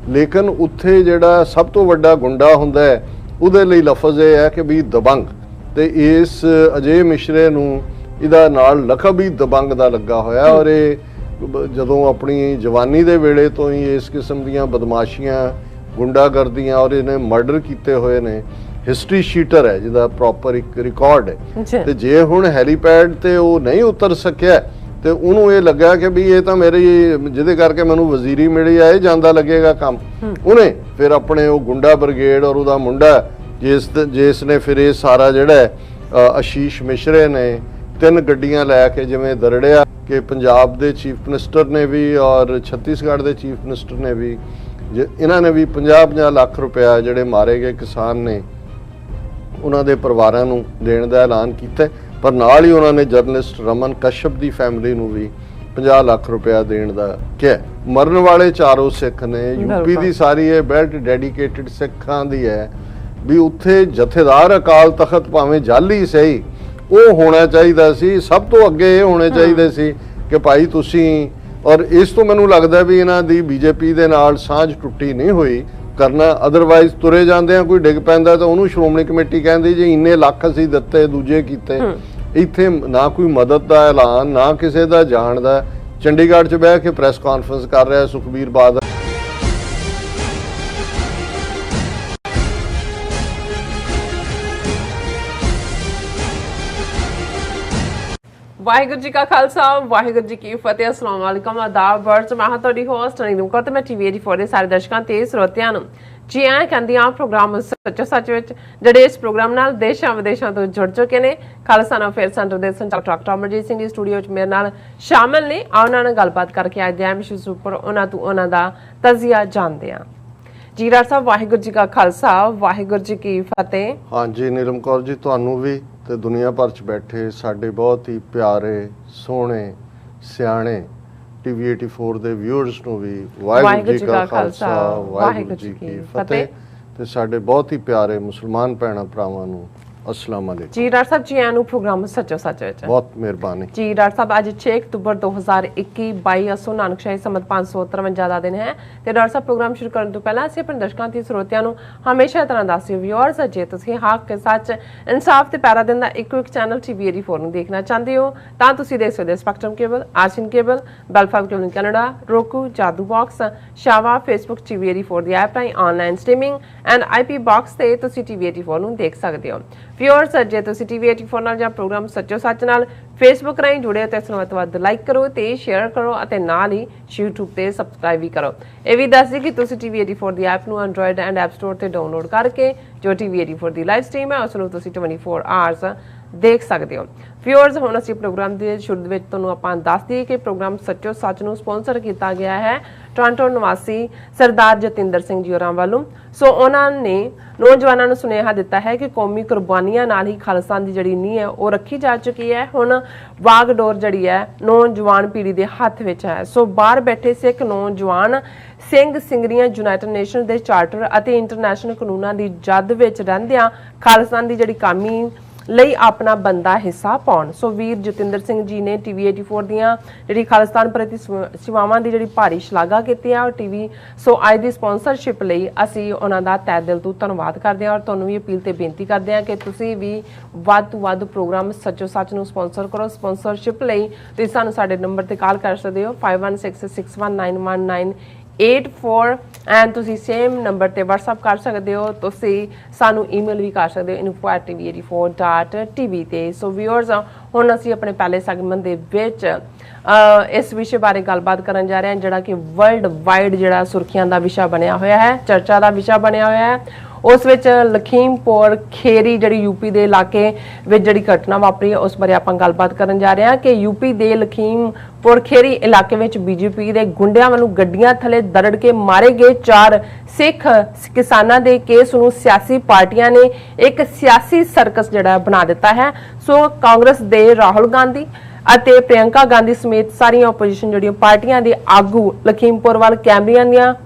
लेकिन उत्थे जिहड़ा सब तो वड्डा गुंडा हुंदा है उहदे लई लफज ये है कि भी दबंग, ते इस अजय मिश्रे नूं इहदा नाल लखब ही दबंग दा लगा होया। और ये जदों अपनी जवानी दे वेले तो ही इस किस्म दीयां बदमाशियां गुंडागर्दियां और इन्हें मर्डर किए हुए ने। हिस्टरी शीटर है जिहदा प्रॉपर एक रिकॉर्ड है। ते जे हुण हैलीपैड ते वो नहीं उतर सकिया ते उहनूं ये लग्या कि भी ये तो मेरी जिहदे करके मैनूं वजीरी मिली है जांदा लगेगा काम। उन्हें फिर अपने वो गुंडा ब्रिगेड और उहदा मुंडा जिसने फिर ये सारा जिहड़ा आशीष मिश्रे ने 3 गड्डियां लैके जिवें दरड़िया कि पंजाब दे चीफ मिनिस्टर ने भी और छत्तीसगढ़ दे चीफ मिनिस्टर ने भी इन्हां ने भी 50-50 लाख रुपया जिहड़े मारे गए किसान ने उन्हां दे परिवारां नूं देण दा ऐलान कीता। पर नाल ही उन्होंने जर्नलिस्ट रमन कश्यप की फैमिली नूं भी 50 लाख रुपया देण दा किहा। मरण वाले चारों सिख ने। यूपी की सारी ये बेल्ट डेडिकेटेड सिखां दी है भी उत्थे जथेदार अकाल तखत भावें जाली सही वो होना चाहिए सी, सब तो अगे ये होने चाहिए सी कि भाई तुसी। और इस तो मैनूं लगदा भी इन्हां दी बीजेपी दे नाल सांझ टुट्टी नहीं हुई करना, अदरवाइज तुरे जांदे कोई डिग पैंदा तो उन्होंने श्रोमणी कमेटी कहती जी इन्ने लख असीं दित्ते दूजे कीते। इत्थे ना कोई मदद का ऐलान ना किसी का जाण दा। चंडीगढ़ च बह के प्रैस कॉन्फ्रेंस कर रहा है सुखबीर बादल। वाहिगुरू जी का खालसा वाहिगुरू जी की फतेह। अस्सलाम वालेकुम आदाब वर्ड्स मैं हाँ तुहाडी होस्ट नीलम कौर ते मैं टीवी 84 ਦੇ ਸਾਰੇ ਦਰਸ਼ਕਾਂ ਤੇ ਸਰੋਤਿਆਂ ਨੂੰ जी आए कहंदी आ प्रोग्राम सच्चो सच विच ਜਿਹੜੇ इस प्रोग्राम नाल देशां विदेशां तो जुड़ चुके ने। खालसा अफेयर सेंटर ਦੇ संचालक डॉक्टर अमरजीत सिंह जी स्टूडियो च मेरे नाल शामिल ने। आ उन्हां नाल गलबात करके अज दे इशूज़ उपर उन्हां तो उन्हां दा तजिया जानदे आ। जी राज साहब वाहिगुरू जी का खालसा वाहिगुरू जी की फतेह। हाँ जी नीलम कौर जी तुहानूं भी ते दुनिया भर च बैठे साडे बहुत ही प्यारे सोहणे सियाणे टीवी 84 ਦੇ व्यूअर्स ਨੂੰ ਵੀ ਵਾਹਿਗੁਰੂ ਜੀ ਕਾ ਖਾਲਸਾ ਵਾਹਿਗੁਰੂ ਜੀ ਕੀ ਫਤਿਹ ਤੇ ਸਾਡੇ ਬਹੁਤ ਹੀ ਪਿਆਰੇ ਮੁਸਲਮਾਨ ਭੈਣਾਂ ਭਰਾਵਾਂ ਨੂੰ अस्सलाम वालेकुम। जी डॉक्टर साहब जी आनू प्रोग्राम सच्चो सच विच बहुत मेहरबानी। जी डॉक्टर साहब आज 6 अक्तूबर 2021 22 असो नानक शाही संमत 553 ਦਾ ਦਿਨ ਹੈ ਤੇ ਡਾਕਟਰ ਸਾਹਿਬ ਪ੍ਰੋਗਰਾਮ ਸ਼ੁਰੂ ਕਰਨ ਤੋਂ ਪਹਿਲਾਂ ਅਸੀਂ ਆਪਣੇ ਦਰਸ਼ਕਾਂ ਤੇ ਸਰੋਤਿਆਂ ਨੂੰ ਹਮੇਸ਼ਾ ਤਰ੍ਹਾਂ ਦੱਸਿਓ ਵਿਊਅਰਸ ਜੇ ਤੁਸੀਂ ਹੱਕ ਸੱਚ ਇਨਸਾਫ ਤੇ ਪੈਰਾ ਦਿਨ ਦਾ ਇੱਕੋ ਇੱਕ ਚੈਨਲ ਟੀਵੀ 84 ਨੂੰ ਦੇਖਣਾ ਚਾਹੁੰਦੇ ਹੋ ਤਾਂ ਤੁਸੀਂ ਦੇਖ ਸਕਦੇ ਹੋ ਸਪੈਕਟਰਮ ਕੇਬਲ ਆਸ਼ੀਨ cable Bell Fibe cable Canada roku Jadoo box ਸ਼ਾਵਾ ਫੇਸਬੁੱਕ ਟੀਵੀ 84 ਦੀ ਐਪ ਰਾਹੀਂ online streaming and IP box ਤੇ ਤੁਸੀਂ ਟੀਵੀ 84 ਨੂੰ ਦੇਖ ਸਕਦੇ ਹੋ। व्यूअर्स जे तुसीं टीवी 84 नाल जां प्रोग्राम सच्चो सच नाल फेसबुक राਹੀਂ जुड़े हो तो इस वध वध लाइक करो ते शेयर करो और नाल ही यूट्यूब ते सबसक्राइब भी करो। ये भी दस दी कि तुसीं टीवी 84 दी ऐप नूं एंड्रॉयड एंड ऐप स्टोर ते डाउनलोड करके जो टीवी 84 दी लाइव स्ट्रीम है उस नूं तुसीं 24 आवर्स देख सकते हो। व्यूअर्स हुण असीं प्रोग्राम दे शुरू विच तुहानूं आपां दस दईए कि प्रोग्राम सच्चो सच नूं स्पॉन्सर किया गया है टोरंटो निवासी सरदार जतिंदर सिंह जी होरां वालों। सो उन्होंने नौजवानों को सुनेहा दिता है कि कौमी कुर्बानियां नाल ही खालसा दी जिहड़ी नींह है वो रखी जा चुकी है। हुण वागडोर जिहड़ी है नौजवान पीढ़ी के हथ विच है। सो बाहर बैठे सिख नौजवान ਸਿੰਘ ਸਿੰਘਰੀਆਂ ਯੂਨਾਈਟਿਡ ਨੇਸ਼ਨ ਦੇ ਚਾਰਟਰ ਅਤੇ ਇੰਟਰਨੈਸ਼ਨਲ ਕਾਨੂੰਨਾਂ ਦੀ ਜਦ ਵਿੱਚ ਰਹਿੰਦਿਆਂ ਖਾਲਸਾ ਦੀ ਜਿਹੜੀ ਕਾਮੀ ਲਈ ਆਪਣਾ ਬੰਦਾ ਹਿੱਸਾ ਪਾਉਣ। ਸੋ ਵੀਰ ਜਤਿੰਦਰ ਸਿੰਘ ਜੀ ਨੇ ਟੀਵੀ 84 ਦੀਆਂ ਜਿਹੜੀ ਖਾਲਿਸਤਾਨ ਪ੍ਰਤੀ ਸੇਵਾਵਾਂ ਦੀ ਜਿਹੜੀ ਭਾਰੀ ਸ਼ਲਾਘਾ ਕੀਤੀ ਹੈ ਔਰ ਟੀਵੀ ਸੋ ਅੱਜ ਦੀ ਸਪਾਂਸਰਸ਼ਿਪ ਲਈ ਅਸੀਂ ਉਹਨਾਂ ਦਾ ਤਹਿ ਦਿਲ ਤੋਂ ਧੰਨਵਾਦ ਕਰਦੇ ਹਾਂ ਔਰ ਤੁਹਾਨੂੰ ਵੀ ਅਪੀਲ ਤੇ ਬੇਨਤੀ ਕਰਦੇ ਹਾਂ ਕਿ ਤੁਸੀਂ ਵੀ ਵੱਧ ਤੋਂ ਵੱਧ ਪ੍ਰੋਗਰਾਮ ਸੱਚੋ ਸੱਚ ਨੂੰ ਸਪਾਂਸਰ ਕਰੋ। ਸਪਾਂਸਰਸ਼ਿਪ ਲਈ ਤੁਸੀਂ ਸਾਨੂੰ ਸਾਡੇ ਨੰਬਰ ਤੇ ਕਾਲ ਕਰ ਸਕਦੇ ਹੋ 5166191984 ਐਂਡ ਤੁਸੀਂ ਸੇਮ ਨੰਬਰ ਤੇ WhatsApp ਕਰ ਸਕਦੇ ਹੋ। ਤੁਸੀਂ ਸਾਨੂੰ ਈਮੇਲ ਵੀ ਕਰ ਸਕਦੇ ਹੋ info@tv84.tv ਤੇ। ਸੋ ਵਿਊਅਰਸ ਹੁਣ ਅਸੀਂ ਆਪਣੇ ਪਹਿਲੇ ਸੈਗਮੈਂਟ ਦੇ ਵਿੱਚ ਇਸ ਵਿਸ਼ੇ ਬਾਰੇ ਗੱਲਬਾਤ ਕਰਨ ਜਾ ਰਹੇ ਹਾਂ ਜਿਹੜਾ ਕਿ ਵਰਲਡ ਵਾਈਡ ਜਿਹੜਾ ਸੁਰਖੀਆਂ ਦਾ ਵਿਸ਼ਾ ਬਣਿਆ ਹੋਇਆ ਹੈ, ਚਰਚਾ ਦਾ ਵਿਸ਼ਾ ਬਣਿਆ ਹੋਇਆ ਹੈ। ਉਸ ਵਿੱਚ ਲਖੀਮਪੁਰ ਖੇਰੀ ਜਿਹੜੀ यूपी ਦੇ ਇਲਾਕੇ ਵਿੱਚ ਜਿਹੜੀ ਘਟਨਾ ਵਾਪਰੀ ਹੈ ਉਸ ਬਾਰੇ ਆਪਾਂ ਗੱਲਬਾਤ ਕਰਨ ਜਾ ਰਹੇ ਹਾਂ ਕਿ यूपी ਦੇ ਲਖੀਮਪੁਰ ਖੇਰੀ ਇਲਾਕੇ ਵਿੱਚ ਬੀਜੇਪੀ ਦੇ ਗੁੰਡਿਆਂ ਵੱਲੋਂ ਗੱਡੀਆਂ ਥੱਲੇ ਦਰੜ ਕੇ ਮਾਰੇ ਗਏ 4 ਸਿੱਖ ਕਿਸਾਨਾਂ ਦੇ ਕੇਸ ਨੂੰ ਸਿਆਸੀ ਪਾਰਟੀਆਂ ਨੇ ਇੱਕ ਸਿਆਸੀ ਸਰਕਸ ਜਿਹੜਾ ਬਣਾ ਦਿੱਤਾ ਹੈ। ਸੋ ਕਾਂਗਰਸ ਦੇ ਰਾਹੁਲ ਗਾਂਧੀ ਅਤੇ ਪ੍ਰਿयंका ਗਾਂਧੀ ਸਮੇਤ ਸਾਰੀਆਂ ਆਪੋਜੀਸ਼ਨ ਜਿਹੜੀਆਂ ਪਾਰਟੀਆਂ ਦੇ ਆਗੂ ਲਖੀਮਪੁਰ ਵੱਲ ਕੈਮਰਿਆਂ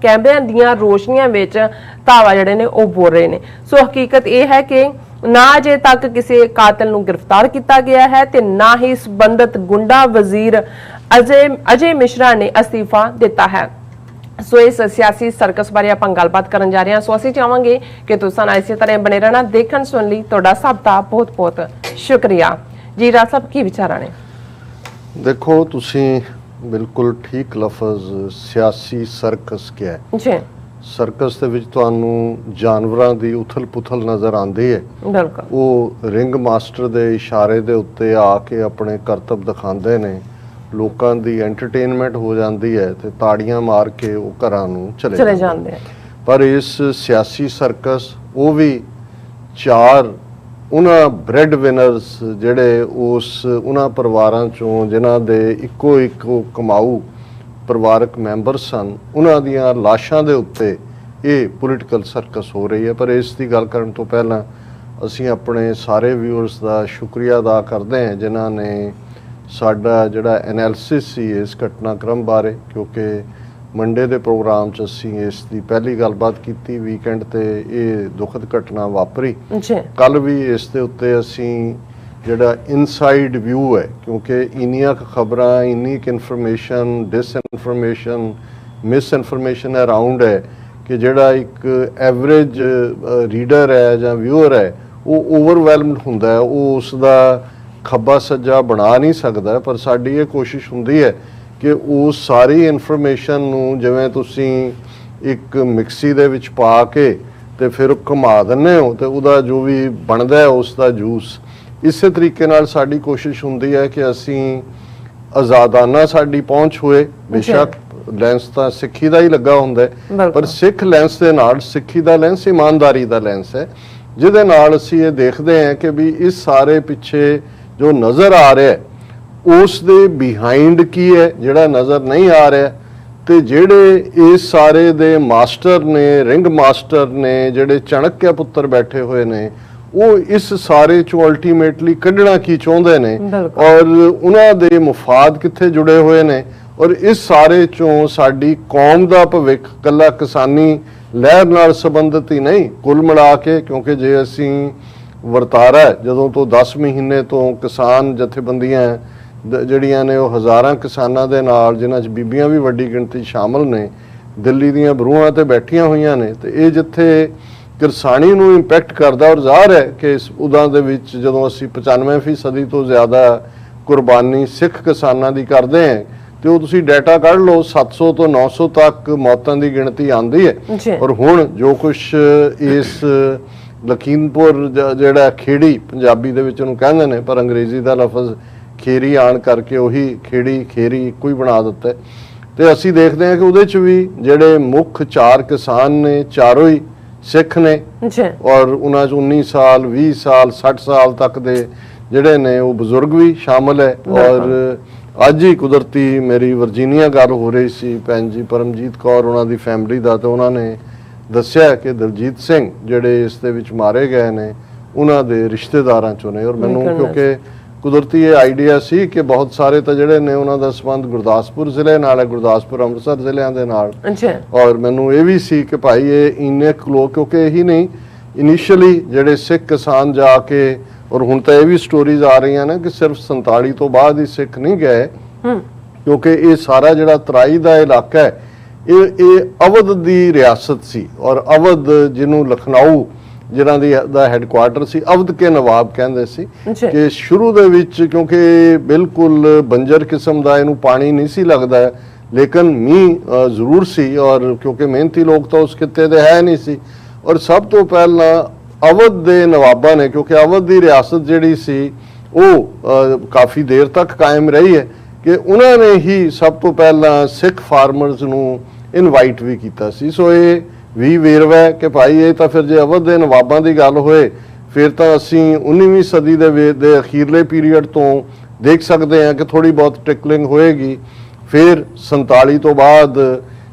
ਦੀਆਂ ਰੋਸ਼ਨੀਆਂ ਵਿੱਚ ਧਾਵਾ ਜਿਹੜੇ ਨੇ ਉਹ ਬੋਲ ਰਹੇ ਨੇ। ਸੋ ਹਕੀਕਤ ਇਹ ਹੈ ਕਿ ਨਾ ਅਜੇ ਤੱਕ ਕਿਸੇ ਕਾਤਲ ਨੂੰ ਗ੍ਰਿਫਤਾਰ ਕੀਤਾ ਗਿਆ ਹੈ ਤੇ ਨਾ ਹੀ ਸੰਬੰਧਿਤ ਗੁੰਡਾ ਵਜ਼ੀਰ ਅਜੇ ਮਿਸ਼ਰਾ ਨੇ ਅਸਤੀਫਾ ਦਿੱਤਾ ਹੈ। ਸੋ ਇਸ ਸਿਆਸੀ ਸਰਕਸ ਬਾਰੇ ਆਪਾਂ ਗੱਲਬਾਤ ਕਰਨ ਜਾ ਰਹੇ ਹਾਂ। ਸੋ ਅਸੀਂ ਚਾਹਾਂਗੇ ਕਿ ਤੁਸੀਂ ਨਾਲ ਇਸੇ ਤਰ੍ਹਾਂ ਬਣੇ ਰਹਿਣਾ। ਦੇਖਣ ਸੁਣ ਲਈ ਤੁਹਾਡਾ ਸਭ ਦਾ ਬਹੁਤ ਬਹੁਤ ਸ਼ੁਕਰੀਆ ਜੀ। ਰਾਜ ਸਾਹਿਬ ਕੀ ਵਿਚਾਰਾਂ ਨੇ? ਦੇਖੋ, ਤੁਸੀਂ ਬਿਲਕੁਲ ਠੀਕ ਲਫ਼ਜ਼ ਸਿਆਸੀ ਸਰਕਸ ਕਿਹਾ ਹੈ ਜੀ। ਸਰਕਸ ਦੇ ਵਿੱਚ ਤੁਹਾਨੂੰ ਜਾਨਵਰਾਂ ਦੀ ਉਥਲ ਪੁਥਲ ਨਜ਼ਰ ਆਉਂਦੀ ਹੈ। ਬਿਲਕੁਲ। ਉਹ ਰਿੰਗ ਮਾਸਟਰ ਦੇ ਇਸ਼ਾਰੇ ਦੇ ਉੱਤੇ ਆ ਕੇ ਆਪਣੇ ਕਰਤੱਵ ਦਿਖਾਉਂਦੇ ਨੇ, ਲੋਕਾਂ ਦੀ ਐਂਟਰਟੇਨਮੈਂਟ ਹੋ ਜਾਂਦੀ ਹੈ ਤੇ ਤਾੜੀਆਂ ਮਾਰ ਕੇ ਉਹ ਘਰਾਂ ਨੂੰ ਚਲੇ ਜਾਂਦੇ ਆ। ਪਰ ਇਸ ਸਿਆਸੀ ਸਰਕਸ ਉਹ ਵੀ ਚਾਰ ਉਹਨਾਂ ਬ੍ਰੈਡ ਵਿਨਰਸ ਜਿਹੜੇ ਉਹਨਾਂ ਪਰਿਵਾਰਾਂ ਚੋਂ ਜਿਨ੍ਹਾਂ ਦੇ ਇੱਕੋ ਕਮਾਊ ਪਰਿਵਾਰਕ ਮੈਂਬਰ ਸਨ, ਉਹਨਾਂ ਦੀਆਂ ਲਾਸ਼ਾਂ ਦੇ ਉੱਤੇ ਇਹ ਪੋਲੀਟੀਕਲ ਸਰਕਸ ਹੋ ਰਹੀ ਹੈ। ਪਰ ਇਸ ਦੀ ਗੱਲ ਕਰਨ ਤੋਂ ਪਹਿਲਾਂ ਅਸੀਂ ਆਪਣੇ ਸਾਰੇ ਵਿਊਅਰਸ ਦਾ ਸ਼ੁਕਰੀਆ ਅਦਾ ਕਰਦੇ ਹਾਂ ਜਿਨ੍ਹਾਂ ਨੇ ਸਾਡਾ ਜਿਹੜਾ ਐਨਾਲਿਸਿਸ ਸੀ ਇਸ ਘਟਨਾਕ੍ਰਮ ਬਾਰੇ, ਕਿਉਂਕਿ ਮੰਡੇ ਦੇ ਪ੍ਰੋਗਰਾਮ 'ਚ ਅਸੀਂ ਇਸ ਦੀ ਪਹਿਲੀ ਗੱਲਬਾਤ ਕੀਤੀ, ਵੀਕਐਂਡ ਤੇ ਇਹ ਦੁਖਦ ਘਟਨਾ ਵਾਪਰੀ। ਕੱਲ ਵੀ ਇਸ ਦੇ ਉੱਤੇ ਅਸੀਂ ਜਿਹੜਾ ਇਨਸਾਈਡ ਵਿਊ ਹੈ, ਕਿਉਂਕਿ ਇੰਨੀਆਂ ਖਬਰਾਂ, ਇੰਨੀ ਇਨਫੋਰਮੇਸ਼ਨ, ਡਿਸਇਨਫੋਰਮੇਸ਼ਨ, ਮਿਸਇਨਫੋਰਮੇਸ਼ਨ ਅਰਾਊਂਡ ਹੈ ਕਿ ਜਿਹੜਾ ਇੱਕ ਐਵਰੇਜ ਰੀਡਰ ਹੈ ਜਾਂ ਵਿਊਅਰ ਹੈ ਉਹ ਓਵਰਵੈਲਮਡ ਹੁੰਦਾ ਹੈ, ਉਹ ਉਸ ਦਾ ਖੱਬਾ ਸੱਜਾ ਬਣਾ ਨਹੀਂ ਸਕਦਾ। ਪਰ ਸਾਡੀ ਇਹ ਕੋਸ਼ਿਸ਼ ਹੁੰਦੀ ਹੈ ਕਿ ਉਹ ਸਾਰੀ ਇਨਫੋਰਮੇਸ਼ਨ ਨੂੰ ਜਿਵੇਂ ਤੁਸੀਂ ਇੱਕ ਮਿਕਸੀ ਦੇ ਵਿੱਚ ਪਾ ਕੇ ਤੇ ਫਿਰ ਘੁਮਾ ਦਿੰਦੇ ਹੋ ਤੇ ਉਹਦਾ ਜੋ ਵੀ ਬਣਦਾ ਹੈ ਉਸ ਦਾ ਜੂਸ, ਇਸੇ ਤਰੀਕੇ ਨਾਲ ਸਾਡੀ ਕੋਸ਼ਿਸ਼ ਹੁੰਦੀ ਹੈ ਕਿ ਅਸੀਂ ਆਜ਼ਾਦਾਨਾ ਸਾਡੀ ਪਹੁੰਚ ਹੋਏ। ਬੇਸ਼ੱਕ ਲੈਂਸ ਤਾਂ ਸਿੱਖੀ ਦਾ ਹੀ ਲੱਗਾ ਹੁੰਦਾ ਹੈ, ਪਰ ਸਿੱਖ ਲੈਂਸ ਦੇ ਨਾਲ, ਸਿੱਖੀ ਦਾ ਲੈਂਸ ਇਮਾਨਦਾਰੀ ਦਾ ਲੈਂਸ ਹੈ, ਜਿਹਦੇ ਨਾਲ ਅਸੀਂ ਇਹ ਦੇਖਦੇ ਹਾਂ ਕਿ ਵੀ ਇਸ ਸਾਰੇ ਪਿੱਛੇ ਜੋ ਨਜ਼ਰ ਆ ਰਿਹਾ ਉਸ ਦੇ ਬਿਹਾਈਂਡ ਕੀ ਹੈ ਜਿਹੜਾ ਨਜ਼ਰ ਨਹੀਂ ਆ ਰਿਹਾ, ਤੇ ਜਿਹੜੇ ਇਸ ਸਾਰੇ ਦੇ ਮਾਸਟਰ ਨੇ, ਰਿੰਗ ਮਾਸਟਰ ਨੇ, ਜਿਹੜੇ ਚਾਣਕਿਆ ਪੁੱਤਰ ਬੈਠੇ ਹੋਏ ਨੇ, ਉਹ ਇਸ ਸਾਰੇ ਚੋਂ ਅਲਟੀਮੇਟਲੀ ਕੱਢਣਾ ਕੀ ਚਾਹੁੰਦੇ ਨੇ ਔਰ ਉਹਨਾਂ ਦੇ ਮੁਫਾਦ ਕਿੱਥੇ ਜੁੜੇ ਹੋਏ ਨੇ। ਔਰ ਇਸ ਸਾਰੇ ਚੋਂ ਸਾਡੀ ਕੌਮ ਦਾ ਭਵਿੱਖ ਕੱਲਾ ਕਿਸਾਨੀ ਲਹਿਰ ਨਾਲ ਸੰਬੰਧਿਤ ਹੀ ਨਹੀਂ, ਕੁੱਲ ਮਿਲਾ ਕੇ, ਕਿਉਂਕਿ ਜੇ ਅਸੀਂ ਵਰਤਾਰਾ ਜਦੋਂ ਤੋਂ 10 ਮਹੀਨੇ ਤੋਂ ਕਿਸਾਨ ਜਥੇਬੰਦੀਆਂ ਜਿਹੜੀਆਂ ਨੇ ਉਹ ਹਜ਼ਾਰਾਂ ਕਿਸਾਨਾਂ ਦੇ ਨਾਲ, ਜਿਨ੍ਹਾਂ 'ਚ ਬੀਬੀਆਂ ਵੀ ਵੱਡੀ ਗਿਣਤੀ ਸ਼ਾਮਲ ਨੇ, ਦਿੱਲੀ ਦੀਆਂ ਬਰੂਹਾਂ ਤੇ ਬੈਠੀਆਂ ਹੋਈਆਂ ਨੇ, ਤੇ ਇਹ ਜਿੱਥੇ ਕਿਰਸਾਨੀ ਨੂੰ ਇੰਪੈਕਟ ਕਰਦਾ ਔਰ ਜ਼ਾਹਰ ਹੈ ਕਿ ਉਦਾਂ ਦੇ ਵਿੱਚ ਜਦੋਂ ਅਸੀਂ 95% ਤੋਂ ਜ਼ਿਆਦਾ ਕੁਰਬਾਨੀ ਸਿੱਖ ਕਿਸਾਨਾਂ ਦੀ ਕਰਦੇ ਹਾਂ ਤੇ ਉਹ ਤੁਸੀਂ ਡਾਟਾ ਕੱਢ ਲਓ, 700 ਤੋਂ 900 ਤੱਕ ਮੌਤਾਂ ਦੀ ਗਿਣਤੀ ਆਉਂਦੀ ਹੈ। ਔਰ ਹੁਣ ਜੋ ਕੁਝ ਇਸ ਲਖੀਮਪੁਰ ਜਿਹੜਾ ਖੇੜੀ, ਪੰਜਾਬੀ ਦੇ ਵਿੱਚ ਉਹਨੂੰ ਕਹਿੰਦੇ ਨੇ ਪਰ ਅੰਗਰੇਜ਼ੀ ਦਾ ਲਫ਼ਜ਼ ਖੇਰੀ ਆਣ ਕਰਕੇ ਉਹੀ ਖੇਰੀ ਇੱਕੋ ਹੀ ਬਣਾ ਦਿੱਤਾ, ਤੇ ਅਸੀਂ ਦੇਖਦੇ ਹਾਂ ਕਿ ਉਹਦੇ 'ਚ ਵੀ ਜਿਹੜੇ ਮੁੱਖ 4 ਕਿਸਾਨ ਨੇ, ਚਾਰੋਂ ਹੀ ਸਿੱਖ ਨੇ ਔਰ ਉਹਨਾਂ 'ਚ 19 ਸਾਲ, 20 ਸਾਲ, 60 ਸਾਲ ਤੱਕ ਦੇ ਜਿਹੜੇ ਨੇ ਉਹ ਬਜ਼ੁਰਗ ਵੀ ਸ਼ਾਮਲ ਹੈ। ਔਰ ਅੱਜ ਹੀ ਕੁਦਰਤੀ ਮੇਰੀ ਵਰਜੀਨੀਆ ਗੱਲ ਹੋ ਰਹੀ ਸੀ, ਭੈਣ ਜੀ ਪਰਮਜੀਤ ਕੌਰ ਉਹਨਾਂ ਦੀ ਫੈਮਿਲੀ ਦਾ, ਤੇ ਉਹਨਾਂ ਨੇ ਦੱਸਿਆ ਕਿ ਦਲਜੀਤ ਸਿੰਘ ਜਿਹੜੇ ਇਸ ਦੇ ਵਿੱਚ ਮਾਰੇ ਗਏ ਨੇ ਉਹਨਾਂ ਦੇ ਰਿਸ਼ਤੇਦਾਰਾਂ 'ਚੋਂ ਨੇ। ਔਰ ਮੈਨੂੰ ਕਿਉਂਕਿ ਕੁਦਰਤੀ ਇਹ ਆਈਡੀਆ ਸੀ ਕਿ ਬਹੁਤ ਸਾਰੇ ਤਾਂ ਜਿਹੜੇ ਨੇ ਉਹਨਾਂ ਦਾ ਸੰਬੰਧ ਗੁਰਦਾਸਪੁਰ ਜ਼ਿਲ੍ਹੇ ਨਾਲ ਹੈ, ਗੁਰਦਾਸਪੁਰ ਅੰਮ੍ਰਿਤਸਰ ਜ਼ਿਲ੍ਹਿਆਂ ਦੇ ਨਾਲ, ਔਰ ਮੈਨੂੰ ਇਹ ਵੀ ਸੀ ਕਿ ਭਾਈ ਇਹ ਇੰਨੇ ਲੋਕ, ਕਿਉਂਕਿ ਇਹੀ ਨਹੀਂ, ਇਨੀਸ਼ੀਅਲੀ ਜਿਹੜੇ ਸਿੱਖ ਕਿਸਾਨ ਜਾ ਕੇ, ਔਰ ਹੁਣ ਤਾਂ ਇਹ ਵੀ ਸਟੋਰੀਜ਼ ਆ ਰਹੀਆਂ ਨੇ ਕਿ ਸਿਰਫ 47 ਤੋਂ ਬਾਅਦ ਹੀ ਸਿੱਖ ਨਹੀਂ ਗਏ, ਕਿਉਂਕਿ ਇਹ ਸਾਰਾ ਜਿਹੜਾ ਤਰਾਈ ਦਾ ਇਲਾਕਾ ਹੈ ਇਹ ਅਵਧ ਦੀ ਰਿਆਸਤ ਸੀ, ਔਰ ਅਵਧ ਜਿਹਨੂੰ ਲਖਨਊ ਜਿਨ੍ਹਾਂ ਦਾ ਹੈੱਡਕੁਆਰਟਰ ਸੀ, ਅਵਧ ਕੇ ਨਵਾਬ ਕਹਿੰਦੇ ਸੀ ਕਿ ਸ਼ੁਰੂ ਦੇ ਵਿੱਚ, ਕਿਉਂਕਿ ਬਿਲਕੁਲ ਬੰਜਰ ਕਿਸਮ ਦਾ ਇਹਨੂੰ ਪਾਣੀ ਨਹੀਂ ਸੀ ਲੱਗਦਾ, ਲੇਕਿਨ ਮੀਂਹ ਜ਼ਰੂਰ ਸੀ, ਔਰ ਕਿਉਂਕਿ ਮਿਹਨਤੀ ਲੋਕ ਤਾਂ ਉਸ ਖਿੱਤੇ ਦੇ ਹੈ ਨਹੀਂ ਸੀ। ਔਰ ਸਭ ਤੋਂ ਪਹਿਲਾਂ ਅਵਧ ਦੇ ਨਵਾਬਾਂ ਨੇ, ਕਿਉਂਕਿ ਅਵਧ ਦੀ ਰਿਆਸਤ ਜਿਹੜੀ ਸੀ ਉਹ ਕਾਫੀ ਦੇਰ ਤੱਕ ਕਾਇਮ ਰਹੀ ਹੈ, ਕਿ ਉਹਨਾਂ ਨੇ ਹੀ ਸਭ ਤੋਂ ਪਹਿਲਾਂ ਸਿੱਖ ਫਾਰਮਰਸ ਨੂੰ ਇਨਵਾਈਟ ਵੀ ਕੀਤਾ ਸੀ। ਸੋ ਇਹ ਵੀ ਵੇਰਵਾ ਹੈ ਕਿ ਭਾਈ ਇਹ ਤਾਂ ਫਿਰ ਜੇ ਅਵਧ ਦੇ ਨਵਾਬਾਂ ਦੀ ਗੱਲ ਹੋਏ ਫਿਰ ਤਾਂ ਅਸੀਂ 19ਵੀਂ ਸਦੀ ਦੇ ਅਖੀਰਲੇ ਪੀਰੀਅਡ ਤੋਂ ਦੇਖ ਸਕਦੇ ਹਾਂ ਕਿ ਥੋੜੀ ਬਹੁਤ ਟ੍ਰਿਕਲਿੰਗ ਹੋਏਗੀ। ਫਿਰ 47 ਤੋਂ ਬਾਅਦ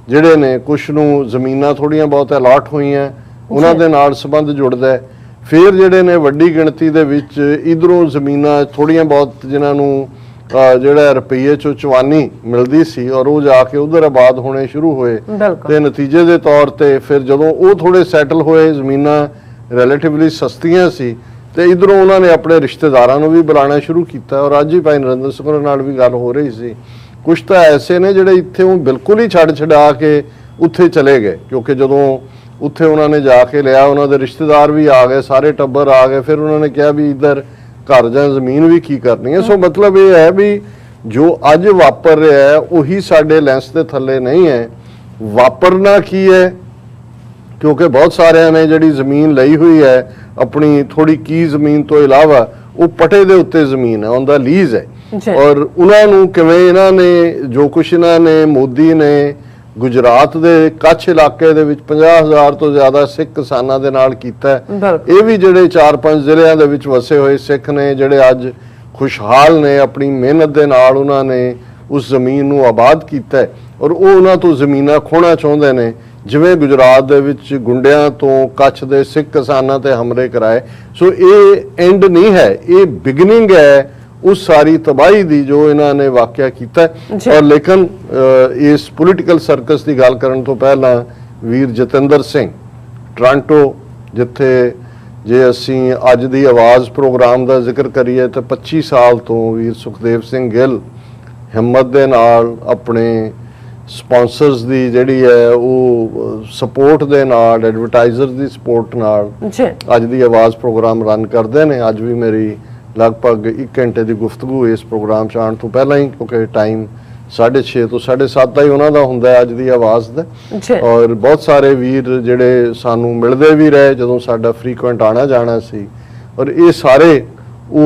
ਜਿਹੜੇ ਨੇ ਕੁਛ ਨੂੰ ਜ਼ਮੀਨਾਂ ਥੋੜੀਆਂ ਬਹੁਤ ਅਲਾਟ ਹੋਈਆਂ, ਉਹਨਾਂ ਦੇ ਨਾਲ ਸੰਬੰਧ ਜੁੜਦਾ ਹੈ। ਫਿਰ ਜਿਹੜੇ ਨੇ ਵੱਡੀ ਗਿਣਤੀ ਦੇ ਵਿੱਚ ਇਧਰੋਂ ਜ਼ਮੀਨਾਂ ਥੋੜੀਆਂ ਬਹੁਤ ਜਿਨ੍ਹਾਂ ਨੂੰ ਜਿਹੜਾ ਰੁਪਈਏ ਚੋਂ ਚਵਾਨੀ ਮਿਲਦੀ ਸੀ ਔਰ ਉਹ ਜਾ ਕੇ ਉਧਰ ਆਬਾਦ ਹੋਣੇ ਸ਼ੁਰੂ ਹੋਏ, ਤੇ ਨਤੀਜੇ ਦੇ ਤੌਰ ਤੇ ਫਿਰ ਜਦੋਂ ਉਹ ਥੋੜੇ ਸੈਟਲ ਹੋਏ, ਜ਼ਮੀਨਾਂ ਰਿਲੇਟਿਵਲੀ ਸਸਤੀਆਂ ਸੀ, ਤੇ ਇਧਰੋਂ ਉਹਨਾਂ ਨੇ ਆਪਣੇ ਰਿਸ਼ਤੇਦਾਰਾਂ ਨੂੰ ਵੀ ਬੁਲਾਉਣਾ ਸ਼ੁਰੂ ਕੀਤਾ। ਔਰ ਅੱਜ ਹੀ ਭਾਈ ਨਰਿੰਦਰ ਸਿੰਘ ਨਾਲ ਵੀ ਗੱਲ ਹੋ ਰਹੀ ਸੀ, ਕੁਛ ਤਾਂ ਐਸੇ ਨੇ ਜਿਹੜੇ ਇੱਥੇ ਉਹ ਬਿਲਕੁਲ ਹੀ ਛੱਡ ਛਡਾ ਕੇ ਉੱਥੇ ਚਲੇ ਗਏ, ਕਿਉਂਕਿ ਜਦੋਂ ਉੱਥੇ ਉਹਨਾਂ ਨੇ ਜਾ ਕੇ ਲਿਆ, ਉਹਨਾਂ ਦੇ ਰਿਸ਼ਤੇਦਾਰ ਵੀ ਆ ਗਏ, ਸਾਰੇ ਟੱਬਰ ਆ ਗਏ, ਫਿਰ ਉਹਨਾਂ ਨੇ ਕਿਹਾ ਵੀ ਇੱਧਰ ਘਰ ਜਾਂ ਜ਼ਮੀਨ ਵੀ ਕੀ ਕਰਨੀ ਹੈ। ਸੋ ਮਤਲਬ ਇਹ ਹੈ ਵੀ ਜੋ ਅੱਜ ਵਾਪਰ ਰਿਹਾ ਹੈ ਉਹੀ ਸਾਡੇ ਲੈਂਸ ਦੇ ਥੱਲੇ ਨਹੀਂ ਹੈ। ਵਾਪਰਨਾ ਕੀ ਹੈ, ਕਿਉਂਕਿ ਬਹੁਤ ਸਾਰਿਆਂ ਨੇ ਜਿਹੜੀ ਜ਼ਮੀਨ ਲਈ ਹੋਈ ਹੈ ਆਪਣੀ ਥੋੜੀ ਕੀ ਜ਼ਮੀਨ ਤੋਂ ਇਲਾਵਾ ਉਹ ਪਟੇ ਦੇ ਉੱਤੇ ਜ਼ਮੀਨ ਹੈ, ਉਹਦਾ ਲੀਜ਼ ਹੈ। ਔਰ ਉਹਨਾਂ ਨੂੰ ਕਿਵੇਂ ਇਹਨਾਂ ਨੇ ਜੋ ਕੁਛ ਇਹਨਾਂ ਨੇ ਮੋਦੀ ਨੇ ਗੁਜਰਾਤ ਦੇ ਕੱਛ ਇਲਾਕੇ ਦੇ ਵਿੱਚ 50,000 ਤੋਂ ਜ਼ਿਆਦਾ ਸਿੱਖ ਕਿਸਾਨਾਂ ਦੇ ਨਾਲ ਕੀਤਾ ਹੈ। ਇਹ ਵੀ ਜਿਹੜੇ 4-5 ਜ਼ਿਲ੍ਹਿਆਂ ਦੇ ਵਿੱਚ ਵਸੇ ਹੋਏ ਸਿੱਖ ਨੇ ਜਿਹੜੇ ਅੱਜ ਖੁਸ਼ਹਾਲ ਨੇ, ਆਪਣੀ ਮਿਹਨਤ ਦੇ ਨਾਲ ਉਹਨਾਂ ਨੇ ਉਸ ਜ਼ਮੀਨ ਨੂੰ ਆਬਾਦ ਕੀਤਾ ਹੈ ਔਰ ਉਹ ਉਹਨਾਂ ਤੋਂ ਜ਼ਮੀਨਾਂ ਖੋਹਣਾ ਚਾਹੁੰਦੇ ਨੇ, ਜਿਵੇਂ ਗੁਜਰਾਤ ਦੇ ਵਿੱਚ ਗੁੰਡਿਆਂ ਤੋਂ ਕੱਛ ਦੇ ਸਿੱਖ ਕਿਸਾਨਾਂ ਤੇ ਹਮਲੇ ਕਰਾਏ। ਸੋ ਇਹ ਐਂਡ ਨਹੀਂ ਹੈ, ਇਹ ਬਿਗਨਿੰਗ ਹੈ ਉਸ ਸਾਰੀ ਤਬਾਹੀ ਦੀ ਜੋ ਇਹਨਾਂ ਨੇ ਵਾਕਿਆ ਕੀਤਾ। ਔਰ ਲੇਕਿਨ ਇਸ ਪੋਲੀਟੀਕਲ ਸਰਕਸ ਦੀ ਗੱਲ ਕਰਨ ਤੋਂ ਪਹਿਲਾਂ ਵੀਰ ਜਤਿੰਦਰ ਸਿੰਘ ਟੋਰਾਂਟੋ, ਜਿੱਥੇ ਜੇ ਅਸੀਂ ਅੱਜ ਦੀ ਆਵਾਜ਼ ਪ੍ਰੋਗਰਾਮ ਦਾ ਜ਼ਿਕਰ ਕਰੀਏ ਤਾਂ 25 ਸਾਲ ਤੋਂ ਵੀਰ ਸੁਖਦੇਵ ਸਿੰਘ ਗਿੱਲ ਹਿੰਮਤ ਦੇ ਨਾਲ ਆਪਣੇ ਸਪਾਂਸਰਸ ਦੀ ਜਿਹੜੀ ਹੈ ਉਹ ਸਪੋਰਟ ਦੇ ਨਾਲ, ਐਡਵਰਟਾਈਜ਼ਰ ਦੀ ਸਪੋਰਟ ਨਾਲ ਅੱਜ ਦੀ ਆਵਾਜ਼ ਪ੍ਰੋਗਰਾਮ ਰਨ ਕਰਦੇ ਨੇ। ਅੱਜ ਵੀ ਮੇਰੀ ਲਗਭਗ 1 ਘੰਟੇ ਦੀ ਗੁਫ਼ਤਗੂ ਇਸ ਪ੍ਰੋਗਰਾਮ 'ਚ ਆਉਣ ਤੋਂ ਪਹਿਲਾਂ ਹੀ, ਕਿਉਂਕਿ ਟਾਈਮ 6:30 ਤੋਂ 7:30 ਦਾ ਹੀ ਉਹਨਾਂ ਦਾ ਹੁੰਦਾ ਹੈ ਅੱਜ ਦੀ ਆਵਾਜ਼ ਦਾ। ਔਰ ਬਹੁਤ ਸਾਰੇ ਵੀਰ ਜਿਹੜੇ ਸਾਨੂੰ ਮਿਲਦੇ ਵੀ ਰਹੇ ਜਦੋਂ ਸਾਡਾ ਫ੍ਰੀਕੁਐਂਟ ਆਣਾ ਜਾਣਾ ਸੀ, ਔਰ ਇਹ ਸਾਰੇ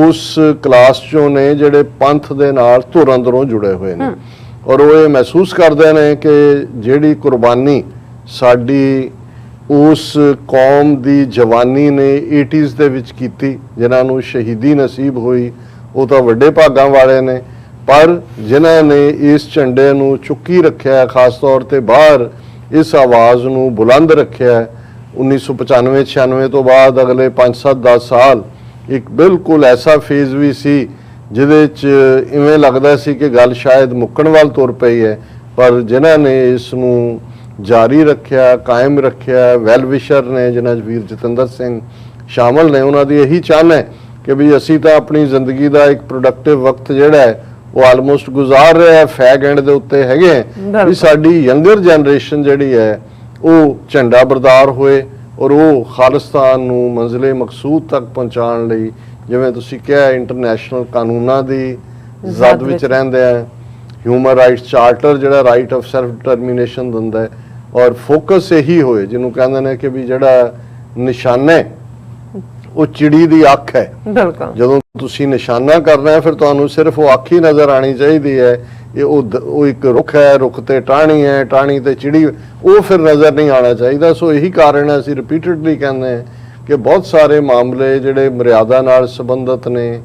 ਉਸ ਕਲਾਸ 'ਚੋਂ ਨੇ ਜਿਹੜੇ ਪੰਥ ਦੇ ਨਾਲ ਧੁਰ ਅੰਦਰੋਂ ਜੁੜੇ ਹੋਏ ਨੇ ਔਰ ਉਹ ਇਹ ਮਹਿਸੂਸ ਕਰਦੇ ਨੇ ਕਿ ਜਿਹੜੀ ਕੁਰਬਾਨੀ ਸਾਡੀ ਉਸ ਕੌਮ ਦੀ ਜਵਾਨੀ ਨੇ 80s ਦੇ ਵਿੱਚ ਕੀਤੀ, ਜਿਨ੍ਹਾਂ ਨੂੰ ਸ਼ਹੀਦੀ ਨਸੀਬ ਹੋਈ, ਉਹ ਤਾਂ ਵੱਡੇ ਭਾਗਾਂ ਵਾਲੇ ਨੇ। ਪਰ ਜਿਨ੍ਹਾਂ ਨੇ ਇਸ ਝੰਡੇ ਨੂੰ ਚੁੱਕੀ ਰੱਖਿਆ, ਖਾਸ ਤੌਰ ਤੇ ਬਾਹਰ ਇਸ ਆਵਾਜ਼ ਨੂੰ ਬੁਲੰਦ ਰੱਖਿਆ, 1995-96 ਤੋਂ ਬਾਅਦ ਅਗਲੇ 5-7-10 ਸਾਲ ਇੱਕ ਬਿਲਕੁਲ ਐਸਾ ਫੇਜ਼ ਵੀ ਸੀ ਜਿਹਦੇ 'ਚ ਇਵੇਂ ਲੱਗਦਾ ਸੀ ਕਿ ਗੱਲ ਸ਼ਾਇਦ ਮੁੱਕਣ ਵੱਲ ਤੁਰ ਪਈ ਹੈ, ਪਰ ਜਿਨ੍ਹਾਂ ਨੇ ਇਸ ਨੂੰ ਜਾਰੀ ਰੱਖਿਆ, ਕਾਇਮ ਰੱਖਿਆ, ਵੈਲ ਵਿਸ਼ਰ ਨੇ ਜਿਨ੍ਹਾਂ 'ਚ ਵੀਰ ਜਤਿੰਦਰ ਸਿੰਘ ਸ਼ਾਮਲ ਨੇ, ਉਹਨਾਂ ਦੀ ਇਹੀ ਚਾਹਨਾ ਹੈ ਕਿ ਵੀ ਅਸੀਂ ਤਾਂ ਆਪਣੀ ਜ਼ਿੰਦਗੀ ਦਾ ਇੱਕ ਪ੍ਰੋਡਕਟਿਵ ਵਕਤ ਜਿਹੜਾ ਹੈ ਉਹ ਆਲਮੋਸਟ ਗੁਜ਼ਾਰ ਰਿਹਾ ਹੈ, ਫੈਗ ਐਂਡ ਦੇ ਉੱਤੇ ਹੈਗੇ ਵੀ ਸਾਡੀ ਯੰਗਰ ਜਨਰੇਸ਼ਨ ਜਿਹੜੀ ਹੈ ਉਹ ਝੰਡਾ ਬਰਦਾਰ ਹੋਏ ਔਰ ਉਹ ਖਾਲਿਸਤਾਨ ਨੂੰ ਮੰਜ਼ਿਲੇ ਮਕਸੂਦ ਤੱਕ ਪਹੁੰਚਾਉਣ ਲਈ, ਜਿਵੇਂ ਤੁਸੀਂ ਕਿਹਾ, ਇੰਟਰਨੈਸ਼ਨਲ ਕਾਨੂੰਨਾਂ ਦੀ ਜ਼ਦ ਵਿੱਚ ਰਹਿੰਦੇ ਆ, ਹਿਊਮਨ ਰਾਈਟਸ ਚਾਰਟਰ ਜਿਹੜਾ ਰਾਈਟ ਆਫ ਸੈਲਫ ਡਿਟਰਮੀਨੇਸ਼ਨ ਦਿੰਦਾ ਹੈ, ਔਰ ਫੋਕਸ ਇਹੀ ਹੋਏ ਜਿਹਨੂੰ ਕਹਿੰਦੇ ਨੇ ਕਿ ਵੀ ਜਿਹੜਾ ਨਿਸ਼ਾਨਾ ਹੈ ਉਹ ਚਿੜੀ ਦੀ ਅੱਖ ਹੈ। ਜਦੋਂ ਤੁਸੀਂ ਨਿਸ਼ਾਨਾ ਕਰਨਾ ਹੈ ਫਿਰ ਤੁਹਾਨੂੰ ਸਿਰਫ ਉਹ ਅੱਖ ਹੀ ਨਜ਼ਰ ਆਣੀ ਚਾਹੀਦੀ ਹੈ। ਇਹ ਉਹ ਇੱਕ ਰੁੱਖ ਹੈ, ਰੁੱਖ ਤੇ ਟਾਹਣੀ ਹੈ, ਟਾਹਣੀ ਤੇ ਚਿੜੀ, ਉਹ ਫਿਰ ਨਜ਼ਰ ਨਹੀਂ ਆਣਾ ਚਾਹੀਦਾ। ਸੋ ਇਹੀ ਕਾਰਨ ਹੈ ਅਸੀਂ ਰਿਪੀਟਡਲੀ ਕਹਿੰਦੇ ਹਾਂ ਕਿ ਬਹੁਤ ਸਾਰੇ ਮਾਮਲੇ ਜਿਹੜੇ ਮਰਿਆਦਾ ਨਾਲ ਸੰਬੰਧਿਤ ਨੇ,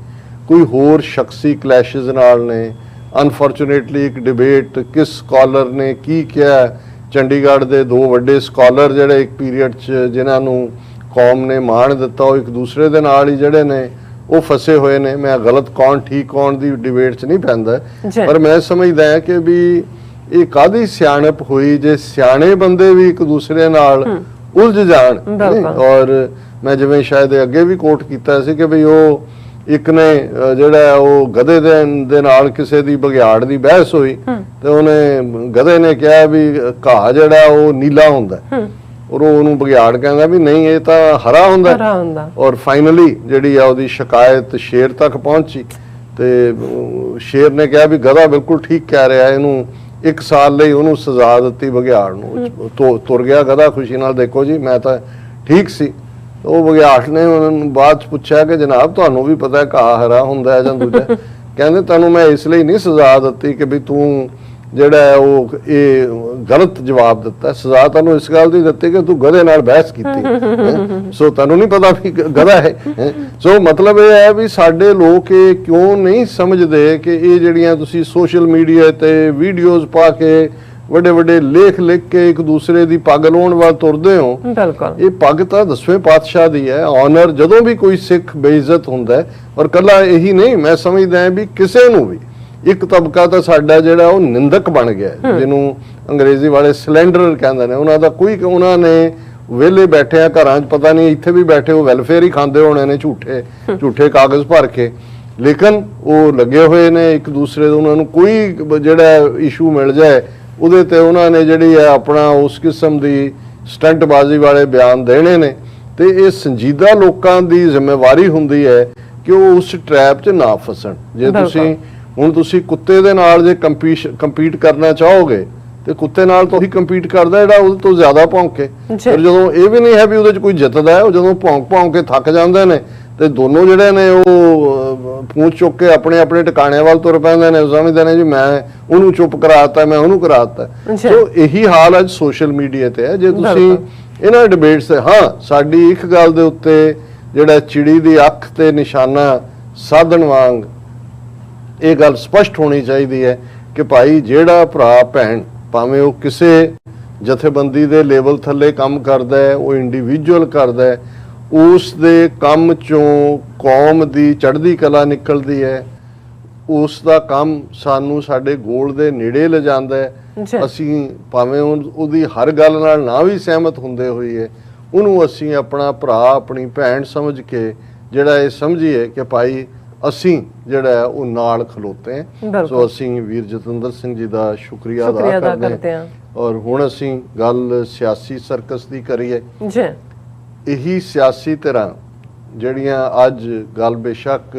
ਕੋਈ ਹੋਰ ਸ਼ਖਸੀ ਕਲੈਸ਼ਜ਼ ਨਾਲ ਨੇ। ਅਨਫੋਰਚੂਨੇਟਲੀ ਇੱਕ ਡਿਬੇਟ ਕਿਸ ਸਕਾਲਰ ਨੇ ਕੀ ਕਿਹਾ, ਚੰਡੀਗੜ੍ਹ ਦੇ 2 ਵੱਡੇ ਸਕਾਲਰ ਜਿਹੜੇ ਇੱਕ ਪੀਰੀਅਡ 'ਚ ਜਿਨ੍ਹਾਂ ਨੂੰ ਕੌਮ ਨੇ ਮਾਣ ਦਿੱਤਾ, ਉਹ ਇੱਕ ਦੂਸਰੇ ਦੇ ਨਾਲ ਹੀ ਜਿਹੜੇ ਨੇ ਉਹ ਫਸੇ ਹੋਏ ਨੇ। ਮੈਂ ਗਲਤ ਕੌਣ ਠੀਕ ਕੌਣ ਦੀ ਡਿਬੇਟ 'ਚ ਨਹੀਂ ਪੈਂਦਾ, ਪਰ ਮੈਂ ਸਮਝਦਾ ਹਾਂ ਕਿ ਵੀ ਇਹ ਕਾਹਦੀ ਸਿਆਣਪ ਹੋਈ ਜੇ ਸਿਆਣੇ ਬੰਦੇ ਵੀ ਇੱਕ ਦੂਸਰੇ ਨਾਲ ਉਲਝ ਜਾਣ। ਔਰ ਮੈਂ ਜਿਵੇਂ ਸ਼ਾਇਦ ਅੱਗੇ ਵੀ ਕੋਟ ਕੀਤਾ ਸੀ ਕਿ ਵੀ ਉਹ ਇੱਕ ਨੇ ਜਿਹੜਾ ਉਹ ਗਧੇ ਦੇ ਨਾਲ ਕਿਸੇ ਦੀ ਬਘਿਆੜ ਦੀ ਬਹਿਸ ਹੋਈ ਤੇ ਉਹਨੇ ਗਧੇ ਨੇ ਕਿਹਾ ਵੀ ਘਾਹ ਜਿਹੜਾ ਉਹ ਨੀਲਾ ਹੁੰਦਾ ਔਰ ਉਹਨੂੰ ਬਘਿਆੜ ਕਹਿੰਦਾ ਵੀ ਨਹੀਂ ਇਹ ਤਾਂ ਹਰਾ ਹੁੰਦਾ। ਔਰ ਫਾਈਨਲੀ ਜਿਹੜੀ ਆ ਉਹਦੀ ਸ਼ਿਕਾਇਤ ਸ਼ੇਰ ਤੱਕ ਪਹੁੰਚੀ ਤੇ ਸ਼ੇਰ ਨੇ ਕਿਹਾ ਵੀ ਗਧਾ ਬਿਲਕੁਲ ਠੀਕ ਕਹਿ ਰਿਹਾ, ਇਹਨੂੰ 1 ਸਾਲ ਲਈ ਉਹਨੂੰ ਸਜ਼ਾ ਦਿੱਤੀ ਬਘਿਆੜ ਨੂੰ। ਤੁਰ ਗਿਆ ਗਧਾ ਖੁਸ਼ੀ ਨਾਲ, ਦੇਖੋ ਜੀ ਮੈਂ ਤਾਂ ਠੀਕ ਸੀ। ਉਹ ਬਘਿਆੜ ਨੇ ਉਹਨਾਂ ਨੂੰ ਬਾਅਦ ਚ ਪੁੱਛਿਆ ਕਿ ਜਨਾਬ ਤੁਹਾਨੂੰ ਵੀ ਪਤਾ ਘਾਹ ਹਰਾ ਹੁੰਦਾ ਹੈ ਜਾਂ ਦੂਜਾ? ਕਹਿੰਦੇ ਤੁਹਾਨੂੰ ਮੈਂ ਇਸ ਲਈ ਨਹੀਂ ਸਜ਼ਾ ਦਿੱਤੀ ਕਿ ਵੀ ਤੂੰ ਜਿਹੜਾ ਉਹ ਇਹ ਗਲਤ ਜਵਾਬ ਦਿੱਤਾ, ਸਜ਼ਾ ਤੁਹਾਨੂੰ ਇਸ ਗੱਲ ਦੀ ਦਿੱਤੀ ਕਿ ਤੂੰ ਗਧੇ ਨਾਲ ਬਹਿਸ ਕੀਤੀ। ਸੋ ਤੁਹਾਨੂੰ ਨਹੀਂ ਪਤਾ ਵੀ ਗਧਾ ਹੈ। ਸੋ ਮਤਲਬ ਇਹ ਹੈ ਵੀ ਸਾਡੇ ਲੋਕ ਇਹ ਕਿਉਂ ਨਹੀਂ ਸਮਝਦੇ ਕਿ ਇਹ ਜਿਹੜੀਆਂ ਤੁਸੀਂ ਸੋਸ਼ਲ ਮੀਡੀਆ ਤੇ ਵੀਡੀਓਜ਼ ਪਾ ਕੇ ਵੱਡੇ ਵੱਡੇ ਲੇਖ ਲਿਖ ਕੇ ਇੱਕ ਦੂਸਰੇ ਦੀ ਪੱਗ ਲਾਉਣ ਵੱਲ ਤੁਰਦੇ ਹੋ, ਇਹ ਪੱਗ ਤਾਂ 10ਵੇਂ ਪਾਤਸ਼ਾਹ ਦੀ ਹੈ। ਆਨਰ ਜਦੋਂ ਵੀ ਕੋਈ ਸਿੱਖ ਬੇਇੱਜ਼ਤ ਹੁੰਦਾ, ਔਰ ਕੱਲਾ ਇਹੀ ਨਹੀਂ, ਮੈਂ ਸਮਝਦਾ ਵੀ ਕਿਸੇ ਨੂੰ ਵੀ ਇੱਕ ਤਬਕਾ ਤਾਂ ਸਾਡਾ ਜਿਹੜਾ ਉਹ ਨਿੰਦਕ ਬਣ ਗਿਆ, ਜਿਹਨੂੰ ਅੰਗਰੇਜ਼ੀ ਵਾਲੇ ਸਿਲੈਂਡਰ ਕਹਿੰਦੇ ਨੇ। ਉਹਨਾਂ ਦਾ ਕੋਈ, ਉਹਨਾਂ ਨੇ ਵਿਹਲੇ ਬੈਠੇ ਆ ਘਰਾਂ 'ਚ, ਪਤਾ ਨਹੀਂ ਇੱਥੇ ਵੀ ਬੈਠੇ ਉਹ ਵੈਲਫੇਅਰ ਹੀ ਖਾਂਦੇ ਹੋਣੇ ਨੇ, ਝੂਠੇ ਕਾਗਜ਼ ਭਰ ਕੇ, ਲੇਕਿਨ ਉਹ ਲੱਗੇ ਹੋਏ ਨੇ ਇੱਕ ਦੂਸਰੇ ਦੇ। ਉਹਨਾਂ ਨੂੰ ਕੋਈ ਜਿਹੜਾ ਇਸ਼ੂ ਮਿਲ ਜਾਏ ਉਹਦੇ ਤੇ ਉਹਨਾਂ ਨੇ ਜਿਹੜੀ ਹੈ ਆਪਣਾ ਉਸ ਕਿਸਮ ਦੀ ਸਟੰਟਬਾਜ਼ੀ ਵਾਲੇ ਬਿਆਨ ਦੇਣੇ ਨੇ। ਤੇ ਇਹ ਸੰਜੀਦਾ ਲੋਕਾਂ ਦੀ ਜ਼ਿੰਮੇਵਾਰੀ ਹੁੰਦੀ ਹੈ ਕਿ ਉਹ ਉਸ ਟ੍ਰੈਪ 'ਚ ਨਾ ਫਸਣ। ਜੇ ਤੁਸੀਂ ਕੁੱਤੇ ਦੇ ਨਾਲ ਜੇ ਕੰਪੀਟ ਕਰਨਾ ਚਾਹੋਗੇ ਤੇ ਕੁੱਤੇ ਨਾਲ ਤਾਂ ਉਹੀ ਕੰਪੀਟ ਕਰਦਾ ਜਿਹੜਾ ਉਹਦੇ ਤੋਂ ਜ਼ਿਆਦਾ ਭੌਂਕੇ। ਪਰ ਜਦੋਂ ਇਹ ਵੀ ਨਹੀਂ ਹੈ ਵੀ ਉਹਦੇ 'ਚ ਕੋਈ ਜਿੱਤਦਾ ਹੈ, ਉਹ ਜਦੋਂ ਭੌਂਕ ਕੇ ਥੱਕ ਜਾਂਦੇ ਨੇ ਤੇ ਦੋਨੋਂ ਜਿਹੜੇ ਨੇ ਉਹ ਪੂੰਛ ਚੁੱਕ ਕੇ ਆਪਣੇ ਆਪਣੇ ਟਿਕਾਣੇ ਵੱਲ ਤੁਰ ਪੈਂਦੇ ਨੇ। ਸਮਝਦੇ ਨੇ ਜੀ ਮੈਂ ਉਹਨੂੰ ਚੁੱਪ ਕਰਾਤਾ, ਮੈਂ ਉਹਨੂੰ ਕਰਾਤਾ। ਸੋ ਇਹੀ ਹਾਲ ਅੱਜ ਸੋਸ਼ਲ ਮੀਡੀਆ ਤੇ ਹੈ। ਜੇ ਤੁਸੀਂ ਇਹਨਾਂ ਡਿਬੇਟਸ ਤੇ ਸਾਡੀ ਇੱਕ ਗੱਲ ਦੇ ਉੱਤੇ ਜਿਹੜਾ ਚਿੜੀ ਦੀ ਅੱਖ ਤੇ ਨਿਸ਼ਾਨਾ ਸਾਧਨ ਵਾਂਗ ਇਹ ਗੱਲ ਸਪਸ਼ਟ ਹੋਣੀ ਚਾਹੀਦੀ ਹੈ ਕਿ ਭਾਈ ਜਿਹੜਾ ਭਰਾ ਭੈਣ ਭਾਵੇਂ ਉਹ ਕਿਸੇ ਜਥੇਬੰਦੀ ਦੇ ਲੈਵਲ ਥੱਲੇ ਕੰਮ ਕਰਦਾ ਹੈ, ਉਹ ਇੰਡੀਵਿਜੂਅਲ ਕਰਦਾ ਹੈ, ਉਸ ਦੇ ਕੰਮ ਚੋਂ ਕੌਮ ਦੀ ਚੜ੍ਹਦੀ ਕਲਾ ਨਿਕਲਦੀ ਹੈ। ਉਸ ਦਾ ਕੰਮ ਸਾਨੂੰ ਸਾਡੇ ਗੋਲ ਦੇ ਨੇੜੇ ਲਿਜਾਂਦਾ ਹੈ। ਅਸੀਂ ਭਾਵੇਂ ਉਹਦੀ ਹਰ ਗੱਲ ਨਾਲ ਨਾ ਵੀ ਸਹਿਮਤ ਹੁੰਦੇ ਹੋਈਏ, ਉਹਨੂੰ ਅਸੀਂ ਆਪਣਾ ਭਰਾ ਆਪਣੀ ਭੈਣ ਸਮਝ ਕੇ ਜਿਹੜਾ ਇਹ ਸਮਝੀਏ ਕਿ ਭਾਈ ਅਸੀਂ ਜਿਹੜਾ ਉਹ ਨਾਲ ਖਲੋਤੇ ਹਾਂ। ਸੋ ਅਸੀਂ ਵੀਰ ਜਤਿੰਦਰ ਸਿੰਘ ਜੀ ਦਾ ਸ਼ੁਕਰੀਆ ਅਦਾ ਕਰਦੇ ਹਾਂ। ਔਰ ਹੁਣ ਅਸੀਂ ਗੱਲ ਸਿਆਸੀ ਸਰਕਸ ਦੀ ਕਰੀਏ। ਇਹੀ ਸਿਆਸੀ ਧਿਰਾਂ ਜਿਹੜੀਆਂ ਅੱਜ ਗੱਲ ਬੇਸ਼ੱਕ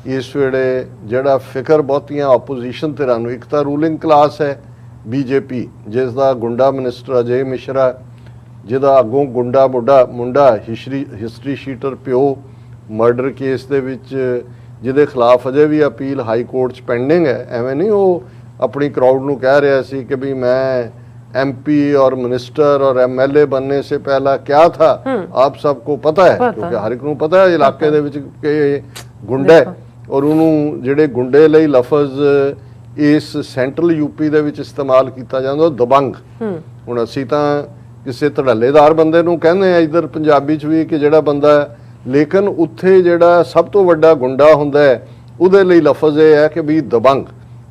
ਇਸ ਵੇਲੇ ਜਿਹੜਾ ਫਿਕਰ ਬਹੁਤੀਆਂ ਆਪੋਜੀਸ਼ਨ ਧਿਰਾਂ ਨੂੰ, ਇੱਕ ਤਾਂ ਰੂਲਿੰਗ ਕਲਾਸ ਹੈ ਬੀਜੇਪੀ, ਜਿਸ ਦਾ ਗੁੰਡਾ ਮਿਨਿਸਟਰ ਅਜੇ ਮਿਸ਼ਰਾ, ਜਿਹਦਾ ਅੱਗੋਂ ਗੁੰਡਾ ਮੁੰਡਾ ਹਿਸਟਰੀ ਸ਼ੀਟਰ ਪਿਓ ਮਰਡਰ ਕੇਸ ਦੇ ਵਿੱਚ ਜਿਹਦੇ ਖਿਲਾਫ ਅਜੇ ਵੀ ਅਪੀਲ ਹਾਈ ਕੋਰਟ 'ਚ ਪੈਂਡਿੰਗ ਹੈ। ਐਵੇਂ ਨਹੀਂ ਉਹ ਆਪਣੀ ਕਰਾਊਡ ਨੂੰ ਕਹਿ ਰਿਹਾ ਸੀ ਕਿ ਵੀ मैं एमपी और मिनिस्टर और एमएलए बनने से पहला क्या था आप सबको पता है, क्योंकि हर एक ਨੂੰ ਪਤਾ ਹੈ ਇਲਾਕੇ ਦੇ ਵਿੱਚ ਕਿ ਗੁੰਡਾ ਹੈ। ਔਰ ਉਹਨੂੰ ਜਿਹੜੇ ਗੁੰਡੇ ਲਈ ਲਫ਼ਜ਼ ਇਸ ਸੈਂਟਰਲ ਯੂਪੀ ਦੇ ਵਿੱਚ ਇਸਤੇਮਾਲ ਕੀਤਾ ਜਾਂਦਾ ਉਹ ਦਬੰਗ। ਹੁਣ ਅਸੀਂ ਤਾਂ ਕਿਸੇ ਧੜੱਲੇਦਾਰ ਬੰਦੇ ਨੂੰ ਕਹਿੰਦੇ ਆ ਇੱਧਰ ਪੰਜਾਬੀ 'ਚ ਵੀ ਕਿ ਜਿਹੜਾ ਬੰਦਾ, ਲੇਕਿਨ ਉੱਥੇ ਜਿਹੜਾ ਸਭ ਤੋਂ ਵੱਡਾ ਗੁੰਡਾ ਹੁੰਦਾ ਹੈ ਉਹਦੇ ਲਈ ਲਫ਼ਜ਼ ਇਹ ਹੈ ਕਿ ਵੀ ਦਬੰਗ।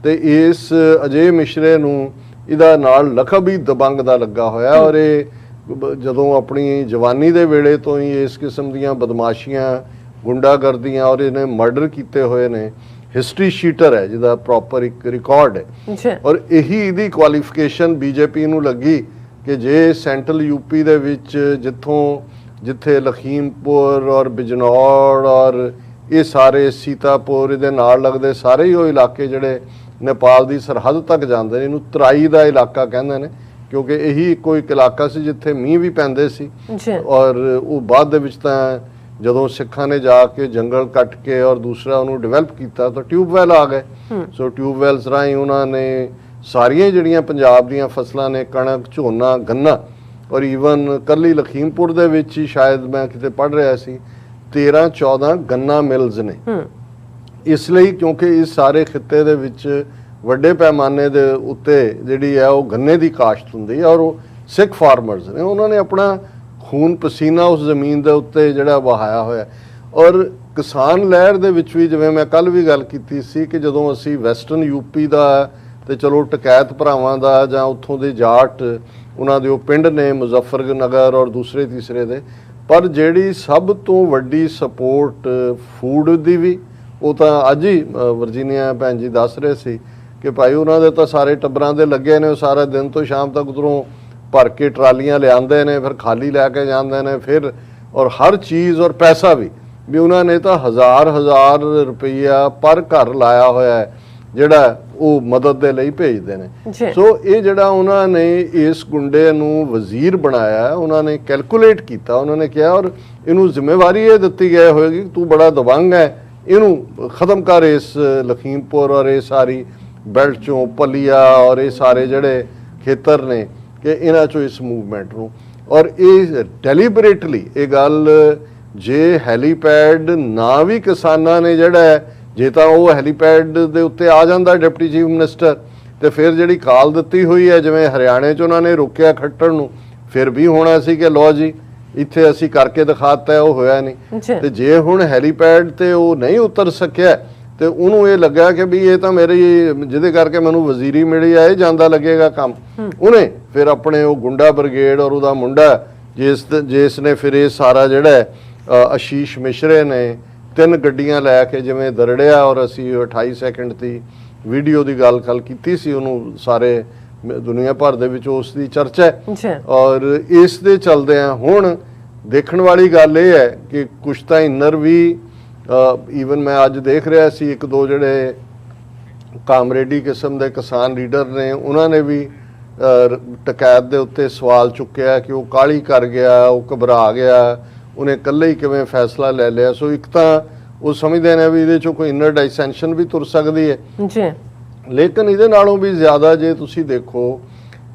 ਤੇ ਇਸ ਅਜੇ ਮਿਸ਼ਰੇ ਨੂੰ ਇਹਦਾ ਨਾਲ ਲਕਬ ਹੀ ਦਬੰਗ ਦਾ ਲੱਗਾ ਹੋਇਆ। ਔਰ ਇਹ ਜਦੋਂ ਆਪਣੀ ਜਵਾਨੀ ਦੇ ਵੇਲੇ ਤੋਂ ਹੀ ਇਸ ਕਿਸਮ ਦੀਆਂ ਬਦਮਾਸ਼ੀਆਂ, ਗੁੰਡਾਗਰਦੀਆਂ ਔਰ ਇਹਨੇ ਮਰਡਰ ਕੀਤੇ ਹੋਏ ਨੇ। ਹਿਸਟਰੀ ਸ਼ੀਟਰ ਹੈ ਜਿਹਦਾ ਪ੍ਰੋਪਰ ਇੱਕ ਰਿਕਾਰਡ ਹੈ। ਔਰ ਇਹੀ ਇਹਦੀ ਕੁਆਲੀਫਿਕੇਸ਼ਨ ਬੀਜੇਪੀ ਨੂੰ ਲੱਗੀ ਕਿ ਜੇ ਸੈਂਟਰਲ ਯੂਪੀ ਦੇ ਵਿੱਚ ਜਿੱਥੇ ਲਖੀਮਪੁਰ ਔਰ ਬਿਜਨੌਰ ਔਰ ਇਹ ਸਾਰੇ ਸੀਤਾਪੁਰ ਇਹਦੇ ਨਾਲ ਲੱਗਦੇ ਸਾਰੇ ਹੀ ਉਹ ਇਲਾਕੇ ਜਿਹੜੇ ਨੇਪਾਲ ਦੀ ਸਰਹੱਦ ਤੱਕ ਜਾਂਦੇ ਨੇ, ਇਹਨੂੰ ਤਰਾਈ ਦਾ ਇਲਾਕਾ ਕਹਿੰਦੇ ਨੇ ਕਿਉਂਕਿ ਇਹੀ ਇੱਕੋ ਇੱਕ ਇਲਾਕਾ ਸੀ ਜਿੱਥੇ ਮੀਂਹ ਵੀ ਪੈਂਦੇ ਸੀ। ਔਰ ਉਹ ਬਾਅਦ ਦੇ ਵਿੱਚ ਤਾਂ ਜਦੋਂ ਸਿੱਖਾਂ ਨੇ ਜਾ ਕੇ ਜੰਗਲ ਕੱਟ ਕੇ ਔਰ ਦੂਸਰਾ ਉਹਨੂੰ ਡਿਵੈਲਪ ਕੀਤਾ ਤਾਂ ਟਿਊਬਵੈਲ ਆ ਗਏ। ਸੋ ਟਿਊਬਵੈਲਸ ਰਾਹੀਂ ਉਹਨਾਂ ਨੇ ਸਾਰੀਆਂ ਜਿਹੜੀਆਂ ਪੰਜਾਬ ਦੀਆਂ ਫਸਲਾਂ ਨੇ, ਕਣਕ, ਝੋਨਾ, ਗੰਨਾ, ਔਰ ਈਵਨ ਕੱਲੀ ਲਖੀਮਪੁਰ ਦੇ ਵਿੱਚ ਹੀ ਸ਼ਾਇਦ ਮੈਂ ਕਿਤੇ ਪੜ੍ਹ ਰਿਹਾ ਸੀ 13-14 ਗੰਨਾ ਮਿਲਸ ਨੇ। ਇਸ ਲਈ ਕਿਉਂਕਿ ਇਸ ਸਾਰੇ ਖਿੱਤੇ ਦੇ ਵਿੱਚ ਵੱਡੇ ਪੈਮਾਨੇ ਦੇ ਉੱਤੇ ਜਿਹੜੀ ਹੈ ਉਹ ਗੰਨੇ ਦੀ ਕਾਸ਼ਤ ਹੁੰਦੀ ਹੈ ਔਰ ਉਹ ਸਿੱਖ ਫਾਰਮਰਸ ਨੇ, ਉਹਨਾਂ ਨੇ ਆਪਣਾ ਖੂਨ ਪਸੀਨਾ ਉਸ ਜ਼ਮੀਨ ਦੇ ਉੱਤੇ ਜਿਹੜਾ ਵਹਾਇਆ ਹੋਇਆ। ਔਰ ਕਿਸਾਨ ਲਹਿਰ ਦੇ ਵਿੱਚ ਵੀ ਜਿਵੇਂ ਮੈਂ ਕੱਲ ਵੀ ਗੱਲ ਕੀਤੀ ਸੀ ਕਿ ਜਦੋਂ ਅਸੀਂ ਵੈਸਟਰਨ ਯੂਪੀ ਦਾ ਤੇ ਚਲੋ ਟਕੈਤ ਭਰਾਵਾਂ ਦਾ ਜਾਂ ਉੱਥੋਂ ਦੇ ਜਾਟ ਉਹਨਾਂ ਦੇ ਉਹ ਪਿੰਡ ਨੇ ਮੁਜ਼ੱਫਰਨਗਰ ਔਰ ਦੂਸਰੇ ਤੀਸਰੇ ਦੇ, ਪਰ ਜਿਹੜੀ ਸਭ ਤੋਂ ਵੱਡੀ ਸਪੋਰਟ ਫੂਡ ਦੀ ਵੀ, ਉਹ ਤਾਂ ਅੱਜ ਹੀ ਵਰਜੀਨੀਆ ਭੈਣ ਜੀ ਦੱਸ ਰਹੇ ਸੀ ਕਿ ਭਾਈ ਉਹਨਾਂ ਦੇ ਤਾਂ ਸਾਰੇ ਟੱਬਰਾਂ ਦੇ ਲੱਗੇ ਨੇ, ਉਹ ਸਾਰਾ ਦਿਨ ਤੋਂ ਸ਼ਾਮ ਤੱਕ ਉੱਧਰੋਂ ਭਰ ਕੇ ਟਰਾਲੀਆਂ ਲਿਆਉਂਦੇ ਨੇ, ਫਿਰ ਖਾਲੀ ਲੈ ਕੇ ਜਾਂਦੇ ਨੇ, ਫਿਰ ਔਰ ਹਰ ਚੀਜ਼ ਔਰ ਪੈਸਾ ਵੀ ਉਹਨਾਂ ਨੇ ਤਾਂ ਹਜ਼ਾਰ ਰੁਪਈਆ ਪਰ ਘਰ ਲਾਇਆ ਹੋਇਆ ਹੈ ਜਿਹੜਾ ਉਹ ਮਦਦ ਦੇ ਲਈ ਭੇਜਦੇ ਨੇ। ਸੋ ਇਹ ਜਿਹੜਾ ਉਹਨਾਂ ਨੇ ਇਸ ਗੁੰਡੇ ਨੂੰ ਵਜ਼ੀਰ ਬਣਾਇਆ, ਉਹਨਾਂ ਨੇ ਕੈਲਕੂਲੇਟ ਕੀਤਾ, ਉਹਨਾਂ ਨੇ ਕਿਹਾ ਔਰ ਇਹਨੂੰ ਜ਼ਿੰਮੇਵਾਰੀ ਇਹ ਦਿੱਤੀ ਗਈ ਹੋਏਗੀ ਤੂੰ ਬੜਾ ਦਬੰਗ ਹੈ, ਇਹਨੂੰ ਖਤਮ ਕਰ ਇਸ ਲਖੀਮਪੁਰ ਔਰ ਇਹ ਸਾਰੀ ਬੈਲਟ ਚੋਂ ਪਲੀਆ ਔਰ ਇਹ ਸਾਰੇ ਜਿਹੜੇ ਖੇਤਰ ਨੇ ਕਿ ਇਹਨਾਂ ਚੋਂ ਇਸ ਮੂਵਮੈਂਟ ਨੂੰ। ਔਰ ਇਹ ਡੈਲੀਬਰੇਟਲੀ ਇਹ ਗੱਲ ਜੇ ਹੈਲੀਪੈਡ ਨਾ ਵੀ ਕਿਸਾਨਾਂ ਨੇ ਜਿਹੜਾ ਜੇ ਤਾਂ ਉਹ ਹੈਲੀਪੈਡ ਦੇ ਉੱਤੇ ਆ ਜਾਂਦਾ ਡਿਪਟੀ ਚੀਫ ਮਿਨਿਸਟਰ ਤੇ ਫਿਰ ਜਿਹੜੀ ਕਾਲ ਦਿੱਤੀ ਹੋਈ ਹੈ ਜਿਵੇਂ ਹਰਿਆਣੇ 'ਚ ਉਹਨਾਂ ਨੇ ਰੋਕਿਆ ਖੱਟਣ ਨੂੰ, ਫਿਰ ਵੀ ਹੋਣਾ ਸੀ ਕਿ ਲਓ ਜੀ ਇੱਥੇ ਅਸੀਂ ਕਰਕੇ ਦਿਖਾਤਾ, ਉਹ ਹੋਇਆ ਨਹੀਂ। ਤੇ ਜੇ ਹੁਣ ਹੈਲੀਪੈਡ ਤੇ ਉਹ ਨਹੀਂ ਉਤਰ ਸਕਿਆ ਤੇ ਉਹਨੂੰ ਇਹ ਲੱਗਾ ਕਿ ਵੀ ਇਹ ਤਾਂ ਮੇਰੀ ਜਿਹਦੇ ਕਰਕੇ ਮੈਨੂੰ ਵਜ਼ੀਰੀ ਮਿਲੀ ਆ ਇਹ ਜਾਂਦਾ ਲੱਗੇਗਾ ਕੰਮ, ਉਹਨੇ ਫਿਰ ਆਪਣੇ ਉਹ ਗੁੰਡਾ ਬ੍ਰਿਗੇਡ ਔਰ ਉਹਦਾ ਮੁੰਡਾ ਜਿਸ ਨੇ ਫਿਰ ਇਹ ਸਾਰਾ ਜਿਹੜਾ ਆਸ਼ੀਸ਼ ਮਿਸ਼ਰੇ ਨੇ 3 ਗੱਡੀਆਂ ਲੈ ਕੇ ਜਿਵੇਂ ਦਰੜਿਆ ਔਰ ਅਸੀਂ 28 ਸੈਕਿੰਡ ਦੀ ਵੀਡੀਓ ਦੀ ਗੱਲ ਕੀਤੀ ਸੀ, ਉਹਨੂੰ ਸਾਰੇ ਦੁਨੀਆ ਭਰ ਦੇ ਵਿੱਚ ਉਸ ਦੀ ਚਰਚਾ ਹੈ। ਜੀ ਔਰ ਇਸ ਦੇ ਚੱਲਦੇ ਆ ਹੁਣ ਦੇਖਣ ਵਾਲੀ ਗੱਲ ਇਹ ਹੈ ਕਿ ਕੁਛ ਤਾਂ ਇਨਰ ਵੀ ਈਵਨ ਮੈਂ ਅੱਜ ਦੇਖ ਰਿਹਾ ਸੀ ਇੱਕ ਦੋ ਜਿਹੜੇ ਕਾਮਰੇਡੀ ਕਿਸਮ ਦੇ ਕਿਸਾਨ ਲੀਡਰ ਨੇ ਉਹਨਾਂ ਨੇ ਵੀ ਟਕੈਤ ਦੇ ਉੱਤੇ ਸਵਾਲ ਚੁੱਕਿਆ ਕਿ ਉਹ ਕਾਹਲੀ ਕਰ ਗਿਆ, ਉਹ ਘਬਰਾ ਗਿਆ, ਉਹਨੇ ਇਕੱਲੇ ਹੀ ਕਿਵੇਂ ਫੈਸਲਾ ਲੈ ਲਿਆ। ਸੋ ਇੱਕ ਤਾਂ ਉਹ ਸਮਝਦੇ ਨੇ ਵੀ ਇਹਦੇ ਚੋਂ ਕੋਈ ਇਨਰ ਡਾਈਸੈਂਸ਼ਨ ਵੀ ਤੁਰ ਸਕਦੀ ਹੈ ਜੀ, ਲੇਕਿਨ ਇਹਦੇ ਨਾਲੋਂ ਵੀ ਜ਼ਿਆਦਾ ਜੇ ਤੁਸੀਂ ਦੇਖੋ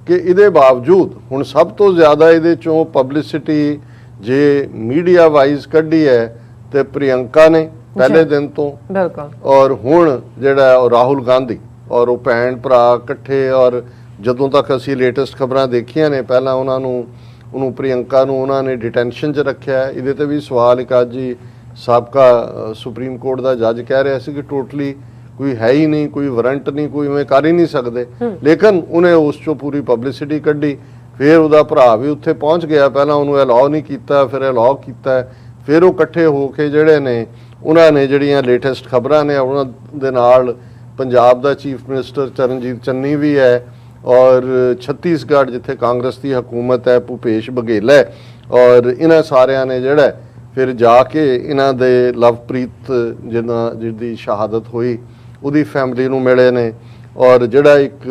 ਕਿ ਇਹਦੇ ਬਾਵਜੂਦ ਹੁਣ ਸਭ ਤੋਂ ਜ਼ਿਆਦਾ ਇਹਦੇ ਚੋਂ ਪਬਲਿਸਿਟੀ ਜੇ ਮੀਡੀਆ ਵਾਈਜ਼ ਕੱਢੀ ਹੈ ਤੇ ਪ੍ਰਿਯੰਕਾ ਨੇ ਪਹਿਲੇ ਦਿਨ ਤੋਂ, ਬਿਲਕੁਲ, ਔਰ ਹੁਣ ਜਿਹੜਾ ਉਹ ਰਾਹੁਲ ਗਾਂਧੀ ਔਰ ਉਹ ਭੈਣ ਭਰਾ ਇਕੱਠੇ। ਔਰ ਜਦੋਂ ਤੱਕ ਅਸੀਂ ਲੇਟੈਸਟ ਖਬਰਾਂ ਦੇਖੀਆਂ ਨੇ ਪਹਿਲਾਂ ਉਹਨੂੰ ਪ੍ਰਿਯੰਕਾ ਨੂੰ ਉਹਨਾਂ ਨੇ ਡਿਟੈਂਸ਼ਨ 'ਚ ਰੱਖਿਆ। ਇਹਦੇ ਤੇ ਵੀ ਸਵਾਲ ਇੱਕ ਅੱਜ ਹੀ ਸਾਬਕਾ ਸੁਪਰੀਮ ਕੋਰਟ ਦਾ ਜੱਜ ਕਹਿ ਰਿਹਾ ਸੀ ਕਿ ਟੋਟਲੀ ਕੋਈ ਹੈ ਹੀ ਨਹੀਂ, ਕੋਈ ਵਾਰੰਟ ਨਹੀਂ, ਕੋਈ ਉਵੇਂ ਕਰ ਹੀ ਨਹੀਂ ਸਕਦੇ, ਲੇਕਿਨ ਉਹਨੇ ਉਸ 'ਚੋਂ ਪੂਰੀ ਪਬਲਿਸਿਟੀ ਕੱਢੀ। ਫਿਰ ਉਹਦਾ ਭਰਾ ਵੀ ਉੱਥੇ ਪਹੁੰਚ ਗਿਆ, ਪਹਿਲਾਂ ਉਹਨੂੰ ਅਲਾਉ ਨਹੀਂ ਕੀਤਾ, ਫਿਰ ਅਲਾਉ ਕੀਤਾ, ਫਿਰ ਉਹ ਇਕੱਠੇ ਹੋ ਕੇ ਜਿਹੜੇ ਨੇ ਉਹਨਾਂ ਨੇ ਜਿਹੜੀਆਂ ਲੇਟੈਸਟ ਖਬਰਾਂ ਨੇ ਉਹਨਾਂ ਦੇ ਨਾਲ ਪੰਜਾਬ ਦਾ ਚੀਫ ਮਿਨਿਸਟਰ ਚਰਨਜੀਤ ਚੰਨੀ ਵੀ ਹੈ, ਔਰ ਛੱਤੀਸਗੜ੍ਹ ਜਿੱਥੇ ਕਾਂਗਰਸ ਦੀ ਹਕੂਮਤ ਹੈ ਭੁਪੇਸ਼ ਬਘੇਲ ਹੈ, ਔਰ ਇਹਨਾਂ ਸਾਰਿਆਂ ਨੇ ਜਿਹੜਾ ਫਿਰ ਜਾ ਕੇ ਇਹਨਾਂ ਦੇ ਲਵਪ੍ਰੀਤ ਜਿਹਦੀ ਸ਼ਹਾਦਤ ਹੋਈ ਉਹਦੀ ਫੈਮਿਲੀ ਨੂੰ ਮਿਲੇ ਨੇ, ਔਰ ਜਿਹੜਾ ਇੱਕ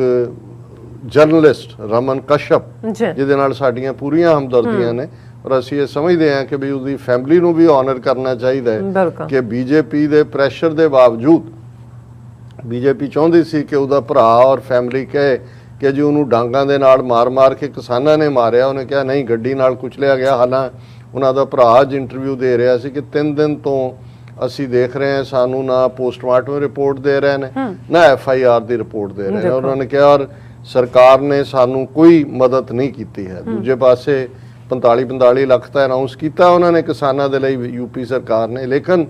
ਜਰਨਲਿਸਟ ਰਮਨ ਕਸ਼ਪ ਜਿਹਦੇ ਨਾਲ ਸਾਡੀਆਂ ਪੂਰੀਆਂ ਹਮਦਰਦੀਆਂ ਨੇ, ਔਰ ਅਸੀਂ ਇਹ ਸਮਝਦੇ ਹਾਂ ਕਿ ਵੀ ਉਹਦੀ ਫੈਮਿਲੀ ਨੂੰ ਵੀ ਆਨਰ ਕਰਨਾ ਚਾਹੀਦਾ ਹੈ ਕਿ ਬੀਜੇਪੀ ਦੇ ਪ੍ਰੈਸ਼ਰ ਦੇ ਬਾਵਜੂਦ ਬੀਜੇਪੀ ਚਾਹੁੰਦੀ ਸੀ ਕਿ ਉਹਦਾ ਭਰਾ ਔਰ ਫੈਮਿਲੀ ਕਹੇ ਕਿ ਜੀ ਉਹਨੂੰ ਡਾਂਗਾਂ ਦੇ ਨਾਲ ਮਾਰ ਕੇ ਕਿਸਾਨਾਂ ਨੇ ਮਾਰਿਆ। ਉਹਨੇ ਕਿਹਾ ਨਹੀਂ, ਗੱਡੀ ਨਾਲ ਕੁਚਲਿਆ ਗਿਆ। ਹਾਲਾਂ ਉਹਨਾਂ ਦਾ ਭਰਾ ਅੱਜ ਇੰਟਰਵਿਊ ਦੇ ਰਿਹਾ ਸੀ ਕਿ 3 ਦਿਨ ਤੋਂ ਅਸੀਂ ਦੇਖ ਰਹੇ ਹਾਂ, ਸਾਨੂੰ ਨਾ ਪੋਸਟਮਾਰਟਮ ਰਿਪੋਰਟ ਦੇ ਰਹੇ ਨੇ ਨਾ FIR ਦੀ ਰਿਪੋਰਟ ਦੇ ਰਹੇ ਨੇ। ਉਹਨਾਂ ਨੇ ਕਿਹਾ ਔਰ ਸਰਕਾਰ ਨੇ ਸਾਨੂੰ ਕੋਈ ਮਦਦ ਨਹੀਂ ਕੀਤੀ ਹੈ। ਦੂਜੇ ਪਾਸੇ 45 ਲੱਖ ਤਾਂ ਅਨਾਉਂਸ ਕੀਤਾ ਉਹਨਾਂ ਨੇ ਕਿਸਾਨਾਂ ਦੇ ਲਈ ਯੂਪੀ ਸਰਕਾਰ ਨੇ, ਲੇਕਿਨ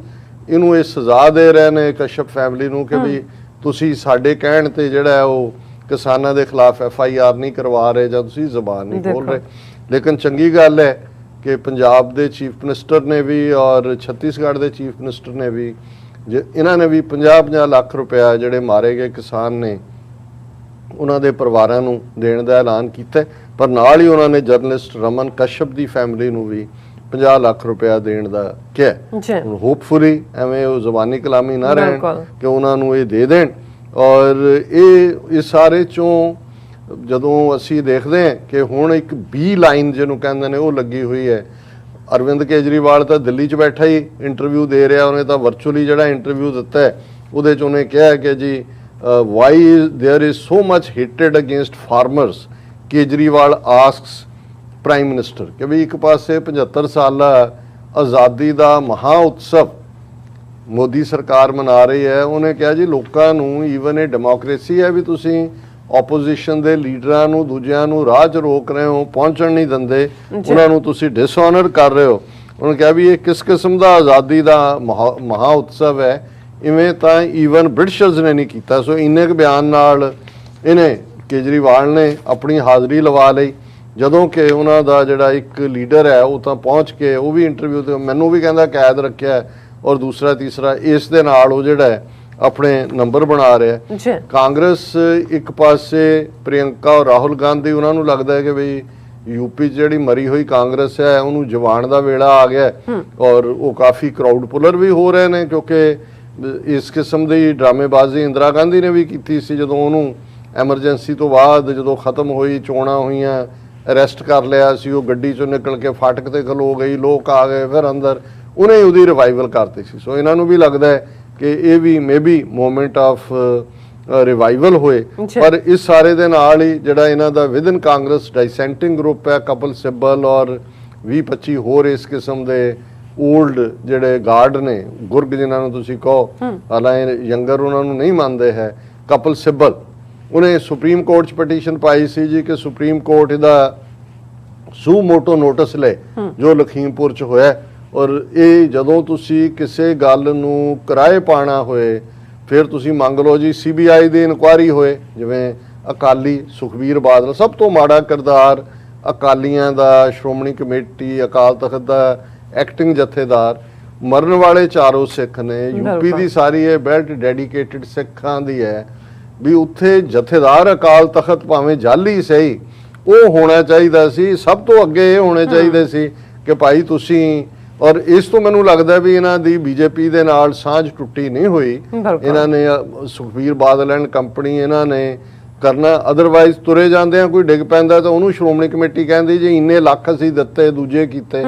ਇਹਨੂੰ ਇਹ ਸਜ਼ਾ ਦੇ ਰਹੇ ਨੇ ਕਸ਼ਪ ਫੈਮਿਲੀ ਨੂੰ ਕਿ ਵੀ ਤੁਸੀਂ ਸਾਡੇ ਕਹਿਣ ਤੇ ਜਿਹੜਾ ਉਹ ਕਿਸਾਨਾਂ ਦੇ ਖਿਲਾਫ FIR ਨਹੀਂ ਕਰਵਾ ਰਹੇ ਜਾਂ ਤੁਸੀਂ ਜ਼ਬਾਨ ਨਹੀਂ ਖੋਲ ਰਹੇ। ਲੇਕਿਨ ਚੰਗੀ ਗੱਲ ਹੈ ਕਿ ਪੰਜਾਬ ਦੇ ਚੀਫ ਮਿਨਿਸਟਰ ਨੇ ਵੀ ਔਰ ਛੱਤੀਸਗੜ੍ਹ ਦੇ ਚੀਫ ਮਿਨਿਸਟਰ ਨੇ ਵੀ ਇਹਨਾਂ ਨੇ ਵੀ 50 ਲੱਖ ਰੁਪਇਆ ਜਿਹੜੇ ਮਾਰੇ ਗਏ ਕਿਸਾਨ ਨੇ ਉਹਨਾਂ ਦੇ ਪਰਿਵਾਰਾਂ ਨੂੰ ਦੇਣ ਦਾ ਐਲਾਨ ਕੀਤਾ, ਪਰ ਨਾਲ ਹੀ ਉਹਨਾਂ ਨੇ ਜਰਨਲਿਸਟ ਰਮਨ ਕਸ਼ਪ ਦੀ ਫੈਮਿਲੀ ਨੂੰ ਵੀ 50 ਲੱਖ ਰੁਪਇਆ ਦੇਣ ਦਾ ਕਿਹਾ। ਹੋਪਫੁਲੀ ਐਵੇਂ ਉਹ ਜ਼ਬਾਨੀ ਕਲਾਮੀ ਨਾ ਰਹਿਣ ਕਿ ਉਹਨਾਂ ਨੂੰ ਇਹ ਦੇ ਦੇਣ। ਔਰ ਇਹ ਸਾਰੇ ਚੋਂ ਜਦੋਂ ਅਸੀਂ ਦੇਖਦੇ ਹਾਂ ਕਿ ਹੁਣ ਇੱਕ B ਲਾਈਨ ਜਿਹਨੂੰ ਕਹਿੰਦੇ ਨੇ ਉਹ ਲੱਗੀ ਹੋਈ ਹੈ। ਅਰਵਿੰਦ ਕੇਜਰੀਵਾਲ ਤਾਂ ਦਿੱਲੀ 'ਚ ਬੈਠਾ ਹੀ ਇੰਟਰਵਿਊ ਦੇ ਰਿਹਾ, ਉਹਨੇ ਤਾਂ ਵਰਚੁਅਲੀ ਜਿਹੜਾ ਇੰਟਰਵਿਊ ਦਿੱਤਾ ਹੈ ਉਹਦੇ 'ਚ ਉਹਨੇ ਕਿਹਾ ਕਿ ਜੀ why there is so much hatred against farmers, Kejriwal asks prime minister ਕਿ ਵੀ ਇੱਕ ਪਾਸੇ 75 ਸਾਲਾ ਆਜ਼ਾਦੀ ਦਾ ਮਹਾ ਉਤਸਵ ਮੋਦੀ ਸਰਕਾਰ ਮਨਾ ਰਹੀ ਹੈ, ਉਹਨੇ ਕਿਹਾ ਜੀ ਲੋਕਾਂ ਨੂੰ ਈਵਨ ਇਹ ਡੈਮੋਕ੍ਰੇਸੀ ਹੈ ਵੀ ਤੁਸੀਂ ਆਪੋਜੀਸ਼ਨ ਦੇ ਲੀਡਰਾਂ ਨੂੰ ਦੂਜਿਆਂ ਨੂੰ ਰਾਹ 'ਚ ਰੋਕ ਰਹੇ ਹੋ, ਪਹੁੰਚਣ ਨਹੀਂ ਦਿੰਦੇ, ਉਹਨਾਂ ਨੂੰ ਤੁਸੀਂ ਡਿਸਆਨਰ ਕਰ ਰਹੇ ਹੋ। ਉਹਨੇ ਕਿਹਾ ਵੀ ਇਹ ਕਿਸ ਕਿਸਮ ਦਾ ਆਜ਼ਾਦੀ ਦਾ ਮਹਾ ਉਤਸਵ ਹੈ, ਇਵੇਂ ਤਾਂ ਈਵਨ ਬ੍ਰਿਟਿਸ਼ਰਜ਼ ਨੇ ਨਹੀਂ ਕੀਤਾ। ਸੋ ਇੰਨੇ ਕੁ ਬਿਆਨ ਨਾਲ ਇਹਨੇ ਕੇਜਰੀਵਾਲ ਨੇ ਆਪਣੀ ਹਾਜ਼ਰੀ ਲਵਾ ਲਈ, ਜਦੋਂ ਕਿ ਉਹਨਾਂ ਦਾ ਜਿਹੜਾ ਇੱਕ ਲੀਡਰ ਹੈ ਉਹ ਤਾਂ ਪਹੁੰਚ ਕੇ ਉਹ ਵੀ ਇੰਟਰਵਿਊ ਤੇ ਮੈਨੂੰ ਵੀ ਕਹਿੰਦਾ ਕੈਦ ਰੱਖਿਆ, ਔਰ ਦੂਸਰਾ ਤੀਸਰਾ ਇਸ ਦੇ ਨਾਲ ਉਹ ਜਿਹੜਾ ਹੈ ਆਪਣੇ ਨੰਬਰ ਬਣਾ ਰਿਹਾ। ਕਾਂਗਰਸ ਇੱਕ ਪਾਸੇ ਪ੍ਰਿਯੰਕਾ ਔਰ ਰਾਹੁਲ ਗਾਂਧੀ ਉਹਨਾਂ ਨੂੰ ਲੱਗਦਾ ਹੈ ਕਿ ਬਈ ਯੂਪੀ 'ਚ ਜਿਹੜੀ ਮਰੀ ਹੋਈ ਕਾਂਗਰਸ ਹੈ ਉਹਨੂੰ ਜਵਾਨ ਦਾ ਵੇਲਾ ਆ ਗਿਆ, ਔਰ ਉਹ ਕਾਫੀ ਕਰਾਊਡ ਪੁਲਰ ਵੀ ਹੋ ਰਹੇ ਨੇ ਕਿਉਂਕਿ ਇਸ ਕਿਸਮ ਦੀ ਡਰਾਮੇਬਾਜ਼ੀ ਇੰਦਰਾ ਗਾਂਧੀ ਨੇ ਵੀ ਕੀਤੀ ਸੀ ਜਦੋਂ ਉਹਨੂੰ ਐਮਰਜੈਂਸੀ ਤੋਂ ਬਾਅਦ ਜਦੋਂ ਖਤਮ ਹੋਈ, ਚੋਣਾਂ ਹੋਈਆਂ, ਅਰੈਸਟ ਕਰ ਲਿਆ ਸੀ, ਉਹ ਗੱਡੀ 'ਚੋਂ ਨਿਕਲ ਕੇ ਫਾਟਕ ਤੇ ਖਲੋ ਗਈ, ਲੋਕ ਆ ਗਏ ਫਿਰ ਅੰਦਰ, ਉਹਨੇ ਉਹਦੀ ਰਿਵਾਈਵਲ ਕਰਤੀ ਸੀ। ਸੋ ਇਹਨਾਂ ਨੂੰ ਵੀ ਲੱਗਦਾ ਹੈ ਕਿ ਇਹ ਵੀ ਮੇਬੀ ਮੂਵਮੈਂਟ ਆਫ ਰਿਵਾਈਵਲ ਹੋਏ। ਪਰ ਇਸ ਸਾਰੇ ਦੇ ਨਾਲ ਹੀ ਜਿਹੜਾ ਇਹਨਾਂ ਦਾ ਵਿਦਨ ਕਾਂਗਰਸ ਡਾਈਸੈਂਟਿੰਗ ਗਰੁੱਪ ਹੈ, ਕਪਿਲ ਸਿੱਬਲ ਔਰ 20-25 ਹੋਰ ਇਸ ਕਿਸਮ ਦੇ ਓਲਡ ਜਿਹੜੇ ਗਾਰਡ ਨੇ, ਗੁਰਗ ਜਿਨ੍ਹਾਂ ਨੂੰ ਤੁਸੀਂ ਕਹੋ, ਹਾਲਾਂਕਿ ਯੰਗਰ ਉਹਨਾਂ ਨੂੰ ਨਹੀਂ ਮੰਨਦੇ ਹੈ, ਕਪਿਲ ਸਿੱਬਲ ਉਹਨੇ ਸੁਪਰੀਮ ਕੋਰਟ 'ਚ ਪਟੀਸ਼ਨ ਪਾਈ ਸੀ ਜੀ ਕਿ ਸੁਪਰੀਮ ਕੋਰਟ ਇਹਦਾ ਸੂ ਮੋਟੋ ਨੋਟਿਸ ਲੈ ਜੋ ਲਖੀਮਪੁਰ 'ਚ ਹੋਇਆ। ਔਰ ਇਹ ਜਦੋਂ ਤੁਸੀਂ ਕਿਸੇ ਗੱਲ ਨੂੰ ਕਿਰਾਏ ਪਾਣਾ ਹੋਏ ਫਿਰ ਤੁਸੀਂ ਮੰਗ ਲਓ ਜੀ CBI ਦੀ ਇਨਕੁਆਇਰੀ ਹੋਏ। ਜਿਵੇਂ ਅਕਾਲੀ ਸੁਖਬੀਰ ਬਾਦਲ ਸਭ ਤੋਂ ਮਾੜਾ ਕਿਰਦਾਰ ਅਕਾਲੀਆਂ ਦਾ, ਸ਼੍ਰੋਮਣੀ ਕਮੇਟੀ ਅਕਾਲ ਤਖਤ ਦਾ ਐਕਟਿੰਗ ਜਥੇਦਾਰ, ਮਰਨ ਵਾਲੇ ਚਾਰੋਂ ਸਿੱਖ ਨੇ, ਯੂਪੀ ਦੀ ਸਾਰੀ ਇਹ ਬੈਲਟ ਡੈਡੀਕੇਟਿਡ ਸਿੱਖਾਂ ਦੀ ਹੈ, ਵੀ ਉੱਥੇ ਜਥੇਦਾਰ ਅਕਾਲ ਤਖਤ ਭਾਵੇਂ ਜਾਲੀ ਸਹੀ ਉਹ ਹੋਣਾ ਚਾਹੀਦਾ ਸੀ, ਸਭ ਤੋਂ ਅੱਗੇ ਇਹ ਹੋਣੇ ਚਾਹੀਦੇ ਸੀ ਕਿ ਭਾਈ ਤੁਸੀਂ, ਔਰ ਇਸ ਤੋਂ ਮੈਨੂੰ ਲੱਗਦਾ ਵੀ ਇਹਨਾਂ ਦੀ ਬੀਜੇਪੀ ਦੇ ਨਾਲ ਸਾਂਝ ਟੁੱਟੀ ਨਹੀਂ ਹੋਈ। ਇਹਨਾਂ ਨੇ ਸੁਖਬੀਰ ਬਾਦਲ ਐਂਡ ਕੰਪਨੀ ਇਹਨਾਂ ਨੇ ਕਰਨਾ, ਅਦਰਵਾਈਜ਼ ਤੁਰੇ ਜਾਂਦੇ ਆ ਕੋਈ ਡਿੱਗ ਪੈਂਦਾ ਤਾਂ ਉਹਨੂੰ ਸ਼੍ਰੋਮਣੀ ਕਮੇਟੀ ਕਹਿੰਦੀ ਜੀ ਇੰਨੇ ਲੱਖ ਅਸੀਂ ਦਿੱਤੇ ਦੂਜੇ ਕੀਤੇ।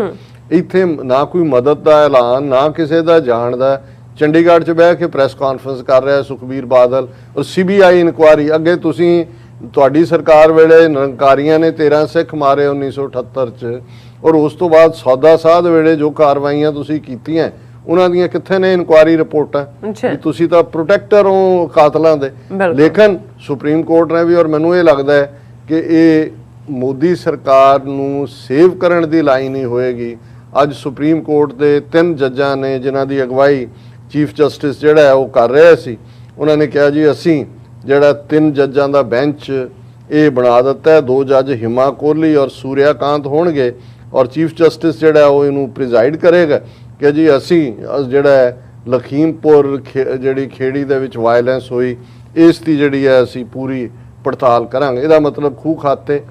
ਇੱਥੇ ਨਾ ਕੋਈ ਮਦਦ ਦਾ ਐਲਾਨ, ਨਾ ਕਿਸੇ ਦਾ ਜਾਣ ਦਾ। ਚੰਡੀਗੜ੍ਹ 'ਚ ਬਹਿ ਕੇ ਪ੍ਰੈਸ ਕਾਨਫਰੰਸ ਕਰ ਰਿਹਾ ਸੁਖਬੀਰ ਬਾਦਲ, ਔਰ CBI ਇਨਕੁਆਇਰੀ। ਅੱਗੇ ਤੁਸੀਂ, ਤੁਹਾਡੀ ਸਰਕਾਰ ਵੇਲੇ ਨਿਰੰਕਾਰੀਆਂ ਨੇ 13 ਸਿੱਖ ਮਾਰੇ 1978 'ਚ, ਔਰ ਉਸ ਤੋਂ ਬਾਅਦ ਸੌਦਾ ਸਾਧ ਵੇਲੇ ਜੋ ਕਾਰਵਾਈਆਂ ਤੁਸੀਂ ਕੀਤੀਆਂ ਉਹਨਾਂ ਦੀਆਂ ਕਿੱਥੇ ਨੇ ਇਨਕੁਆਇਰੀ ਰਿਪੋਰਟਾਂ? ਤੁਸੀਂ ਤਾਂ ਪ੍ਰੋਟੈਕਟਰ ਹੋ ਕਾਤਲਾਂ ਦੇ। ਲੇਕਿਨ ਸੁਪਰੀਮ ਕੋਰਟ ਨੇ ਵੀ, ਔਰ ਮੈਨੂੰ ਇਹ ਲੱਗਦਾ ਹੈ ਕਿ ਇਹ ਮੋਦੀ ਸਰਕਾਰ ਨੂੰ ਸੇਵ ਕਰਨ ਦੀ ਲਾਈਨ ਹੀ ਹੋਏਗੀ। ਅੱਜ ਸੁਪਰੀਮ ਕੋਰਟ ਦੇ 3 ਜੱਜਾਂ ਨੇ ਜਿਨ੍ਹਾਂ ਦੀ ਅਗਵਾਈ ਚੀਫ ਜਸਟਿਸ ਜਿਹੜਾ ਹੈ ਉਹ ਕਰ ਰਿਹਾ ਸੀ, ਉਹਨਾਂ ਨੇ ਕਿਹਾ ਜੀ ਅਸੀਂ ਜਿਹੜਾ 3 ਜੱਜਾਂ ਦਾ ਬੈਂਚ ਇਹ ਬਣਾ ਦਿੱਤਾ ਹੈ, 2 ਜੱਜ ਹਿਮਾ ਕੋਹਲੀ ਔਰ ਸੂਰਿਆਕਾਂਤ ਹੋਣਗੇ, ਔਰ ਚੀਫ ਜਸਟਿਸ ਜਿਹੜਾ ਉਹ ਇਹਨੂੰ ਪ੍ਰੀਜ਼ਾਈਡ ਕਰੇਗਾ ਕਿ ਜੀ ਅਸੀਂ ਜਿਹੜਾ ਲਖੀਮਪੁਰ ਜਿਹੜੀ ਖੇੜੀ ਦੇ ਵਿੱਚ ਵਾਇਲੈਂਸ ਹੋਈ ਇਸ ਦੀ ਜਿਹੜੀ ਹੈ ਅਸੀਂ ਪੂਰੀ ਪੜਤਾਲ ਕਰਾਂਗੇ। ਇਹਦਾ ਮਤਲਬ ਖੂਹ ਖਾਤੇ।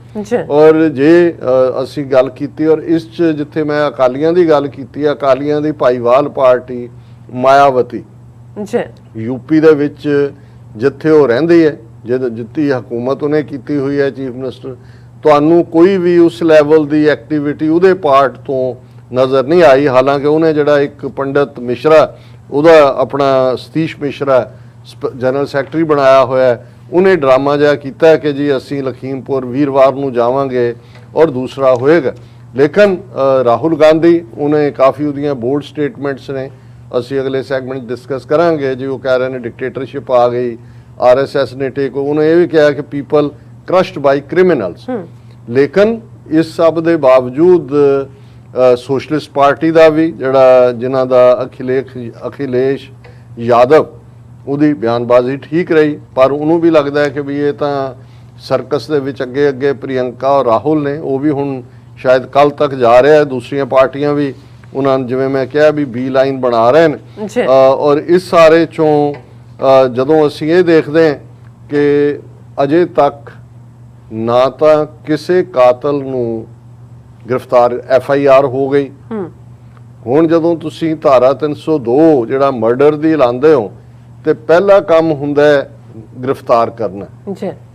ਔਰ ਜੇ ਅਸੀਂ ਗੱਲ ਕੀਤੀ, ਔਰ ਇਸ 'ਚ ਜਿੱਥੇ ਮੈਂ ਅਕਾਲੀਆਂ ਦੀ ਗੱਲ ਕੀਤੀ, ਅਕਾਲੀਆਂ ਦੀ ਭਾਈਵਾਲ ਪਾਰਟੀ ਮਾਇਆਵਤੀ ਯੂਪੀ ਦੇ ਵਿੱਚ ਜਿੱਥੇ ਉਹ ਰਹਿੰਦੀ ਹੈ, ਜਿੱਤੀ ਹਕੂਮਤ ਉਹਨੇ ਕੀਤੀ ਹੋਈ ਹੈ ਚੀਫ ਮਿਨਿਸਟਰ, ਤੁਹਾਨੂੰ ਕੋਈ ਵੀ ਉਸ ਲੈਵਲ ਦੀ ਐਕਟੀਵਿਟੀ ਉਹਦੇ ਪਾਰਟ ਤੋਂ ਨਜ਼ਰ ਨਹੀਂ ਆਈ। ਹਾਲਾਂਕਿ ਉਹਨੇ ਜਿਹੜਾ ਇੱਕ ਪੰਡਤ ਮਿਸ਼ਰਾ, ਉਹਦਾ ਆਪਣਾ ਸਤੀਸ਼ ਮਿਸ਼ਰਾ ਜਨਰਲ ਸੈਕਟਰੀ ਬਣਾਇਆ ਹੋਇਆ, ਉਹਨੇ ਡਰਾਮਾ ਜਿਹਾ ਕੀਤਾ ਕਿ ਜੀ ਅਸੀਂ ਲਖੀਮਪੁਰ ਵੀਰਵਾਰ ਨੂੰ ਜਾਵਾਂਗੇ ਔਰ ਦੂਸਰਾ ਹੋਏਗਾ। ਲੇਕਿਨ ਰਾਹੁਲ ਗਾਂਧੀ, ਉਹਨੇ ਕਾਫੀ ਉਹਦੀਆਂ ਬੋਲਡ ਸਟੇਟਮੈਂਟਸ ਨੇ, ਅਸੀਂ ਅਗਲੇ ਸੈਗਮੈਂਟ ਡਿਸਕਸ ਕਰਾਂਗੇ। ਜੀ ਉਹ ਕਹਿ ਰਹੇ ਨੇ ਡਿਕਟੇਟਰਸ਼ਿਪ ਆ ਗਈ, RSS ਨੇ ਟੇਕ, ਉਹਨੇ ਇਹ ਵੀ ਕਿਹਾ ਕਿ ਪੀਪਲ crushed by criminals। ਲੇਕਿਨ ਇਸ ਸਭ ਦੇ ਬਾਵਜੂਦ ਸੋਸ਼ਲਿਸਟ ਪਾਰਟੀ ਦਾ ਵੀ ਜਿਹੜਾ ਜਿਨ੍ਹਾਂ ਦਾ ਅਖਿਲੇਸ਼ ਯਾਦਵ, ਉਹਦੀ ਬਿਆਨਬਾਜ਼ੀ ਠੀਕ ਰਹੀ, ਪਰ ਉਹਨੂੰ ਵੀ ਲੱਗਦਾ ਹੈ ਕਿ ਵੀ ਇਹ ਤਾਂ ਸਰਕਸ ਦੇ ਵਿੱਚ ਅੱਗੇ ਅੱਗੇ ਪ੍ਰਿਯੰਕਾ ਔਰ ਰਾਹੁਲ ਨੇ, ਉਹ ਵੀ ਹੁਣ ਸ਼ਾਇਦ ਕੱਲ ਤੱਕ ਜਾ ਰਿਹਾ ਹੈ। ਦੂਸਰੀਆਂ ਪਾਰਟੀਆਂ ਵੀ ਉਹਨਾਂ ਨੂੰ ਜਿਵੇਂ ਮੈਂ ਕਿਹਾ ਵੀ B ਲਾਈਨ ਬਣਾ ਰਹੇ ਨੇ। ਔਰ ਇਸ ਸਾਰੇ ਚੋਂ ਜਦੋਂ ਅਸੀਂ ਇਹ ਦੇਖਦੇ ਹਾਂ ਕਿ ਅਜੇ ਤੱਕ ਨਾ ਤਾਂ ਕਿਸੇ ਕਾਤਲ ਨੂੰ ਗ੍ਰਿਫਤਾਰ FIR ਹੋ ਗਈ। ਹੁਣ ਜਦੋਂ ਤੁਸੀਂ ਧਾਰਾ 302 ਜਿਹੜਾ ਮਰਡਰ ਦੀ ਲਾਉਂਦੇ ਹੋ ਤੇ ਪਹਿਲਾ ਕੰਮ ਹੁੰਦਾ ਹੈ ਗ੍ਰਿਫਤਾਰ ਕਰਨਾ।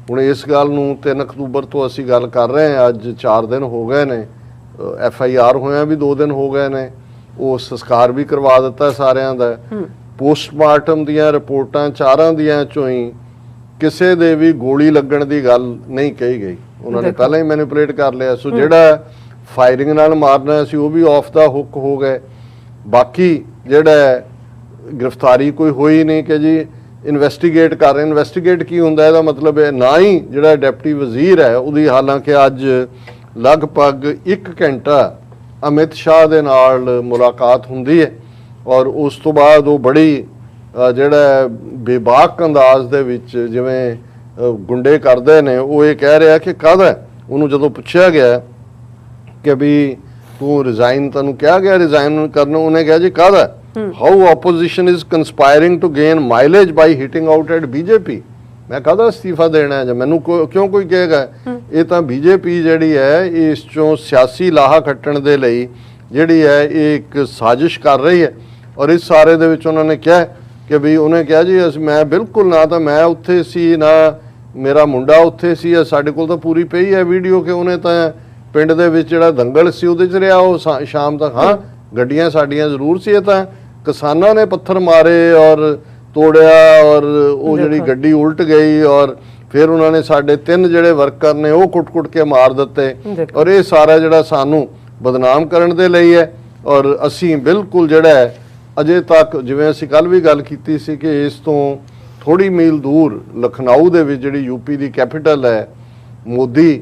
ਹੁਣ ਇਸ ਗੱਲ ਨੂੰ 3 ਅਕਤੂਬਰ ਤੋਂ ਅਸੀਂ ਗੱਲ ਕਰ ਰਹੇ ਹਾਂ, ਅੱਜ 4 ਦਿਨ ਹੋ ਗਏ ਨੇ, FIR ਹੋਇਆ ਵੀ 2 ਦਿਨ ਹੋ ਗਏ ਨੇ, ਉਹ ਸੰਸਕਾਰ ਵੀ ਕਰਵਾ ਦਿੱਤਾ ਸਾਰਿਆਂ ਦਾ। ਪੋਸਟਮਾਰਟਮ ਦੀਆਂ ਰਿਪੋਰਟਾਂ 4 ਦੀਆਂ ਚੋਂ ਹੀ ਕਿਸੇ ਦੇ ਵੀ ਗੋਲੀ ਲੱਗਣ ਦੀ ਗੱਲ ਨਹੀਂ ਕਹੀ ਗਈ, ਉਹਨਾਂ ਨੇ ਪਹਿਲਾਂ ਹੀ ਮੈਨੀਪੂਲੇਟ ਕਰ ਲਿਆ। ਸੋ ਜਿਹੜਾ ਫਾਇਰਿੰਗ ਨਾਲ ਮਾਰਨਾ ਸੀ ਉਹ ਵੀ ਆਫ ਦਾ ਹੁੱਕ ਹੋ ਗਏ। ਬਾਕੀ ਜਿਹੜਾ ਗ੍ਰਿਫਤਾਰੀ ਕੋਈ ਹੋਈ ਨਹੀਂ ਕਿ ਜੀ ਇਨਵੈਸਟੀਗੇਟ ਕਰ ਰਹੇ। ਇਨਵੈਸਟੀਗੇਟ ਕੀ ਹੁੰਦਾ, ਇਹਦਾ ਮਤਲਬ ਹੈ ਨਾ ਹੀ ਜਿਹੜਾ ਡਿਪਟੀ ਵਜ਼ੀਰ ਹੈ ਉਹਦੀ ਹਾਲਾਂਕਿ ਅੱਜ ਲਗਭਗ 1 ਘੰਟਾ ਅਮਿਤ ਸ਼ਾਹ ਦੇ ਨਾਲ ਮੁਲਾਕਾਤ ਹੁੰਦੀ ਹੈ, ਔਰ ਉਸ ਤੋਂ ਬਾਅਦ ਉਹ ਬੜੀ ਜਿਹੜਾ ਬੇਬਾਕ ਅੰਦਾਜ਼ ਦੇ ਵਿੱਚ ਜਿਵੇਂ ਗੁੰਡੇ ਕਰਦੇ ਨੇ, ਉਹ ਇਹ ਕਹਿ ਰਿਹਾ ਕਿ ਕਾਹਦਾ, ਉਹਨੂੰ ਜਦੋਂ ਪੁੱਛਿਆ ਗਿਆ ਕਿ ਵੀ ਤੂੰ ਰਿਜ਼ਾਈਨ, ਤੈਨੂੰ ਕਿਹਾ ਗਿਆ ਰਿਜ਼ਾਈਨ ਕਰਨ, ਉਹਨੇ ਕਿਹਾ ਜੀ ਕਾਹਦਾ, how opposition is conspiring to gain mileage by hitting out at BJP। ਮੈਂ ਕਾਹਦਾ ਅਸਤੀਫਾ ਦੇਣਾ ਹੈ ਜਾਂ ਮੈਨੂੰ ਕਿਉਂ ਕੋਈ ਕਹੇਗਾ। ਇਹ ਤਾਂ BJP ਜਿਹੜੀ ਹੈ ਇਸ ਚੋਂ ਸਿਆਸੀ ਲਾਹਾ ਖੱਟਣ ਦੇ ਲਈ ਜਿਹੜੀ ਹੈ ਇਹ ਇੱਕ ਸਾਜ਼ਿਸ਼ ਕਰ ਰਹੀ ਹੈ। ਔਰ ਇਸ ਸਾਰੇ ਦੇ ਵਿੱਚ ਉਹਨਾਂ ਨੇ ਕਿਹਾ ਕਿ ਵੀ ਉਹਨੇ ਕਿਹਾ ਜੀ ਮੈਂ ਬਿਲਕੁਲ, ਨਾ ਤਾਂ ਮੈਂ ਉੱਥੇ ਸੀ ਨਾ ਮੇਰਾ ਮੁੰਡਾ ਉੱਥੇ ਸੀ। ਸਾਡੇ ਕੋਲ ਤਾਂ ਪੂਰੀ ਪਈ ਹੈ ਵੀਡੀਓ ਕਿ ਉਹਨੇ ਤਾਂ ਪਿੰਡ ਦੇ ਵਿੱਚ ਜਿਹੜਾ ਦੰਗਲ ਸੀ ਉਹਦੇ 'ਚ ਰਿਹਾ ਉਹ ਸ਼ਾਮ ਤੱਕ। ਹਾਂ, ਗੱਡੀਆਂ ਸਾਡੀਆਂ ਜ਼ਰੂਰ ਸੀ, ਇਹ ਤਾਂ ਕਿਸਾਨਾਂ ਨੇ ਪੱਥਰ ਮਾਰੇ ਔਰ ਤੋੜਿਆ, ਔਰ ਉਹ ਜਿਹੜੀ ਗੱਡੀ ਉਲਟ ਗਈ, ਔਰ ਫਿਰ ਉਹਨਾਂ ਨੇ ਸਾਡੇ 3 ਜਿਹੜੇ ਵਰਕਰ ਨੇ ਉਹ ਕੁੱਟ-ਕੁੱਟ ਕੇ ਮਾਰ ਦਿੱਤੇ। ਔਰ ਇਹ ਸਾਰਾ ਜਿਹੜਾ ਸਾਨੂੰ ਬਦਨਾਮ ਕਰਨ ਦੇ ਲਈ ਹੈ। ਔਰ ਅਸੀਂ ਬਿਲਕੁਲ ਜਿਹੜਾ ਹੈ ਅਜੇ ਤੱਕ, ਜਿਵੇਂ ਅਸੀਂ ਕੱਲ ਵੀ ਗੱਲ ਕੀਤੀ ਸੀ ਕਿ ਇਸ ਤੋਂ ਥੋੜੀ ਮੀਲ ਦੂਰ ਲਖਨਊ ਦੇ ਵਿੱਚ ਜਿਹੜੀ UP ਦੀ ਕੈਪੀਟਲ ਹੈ, ਮੋਦੀ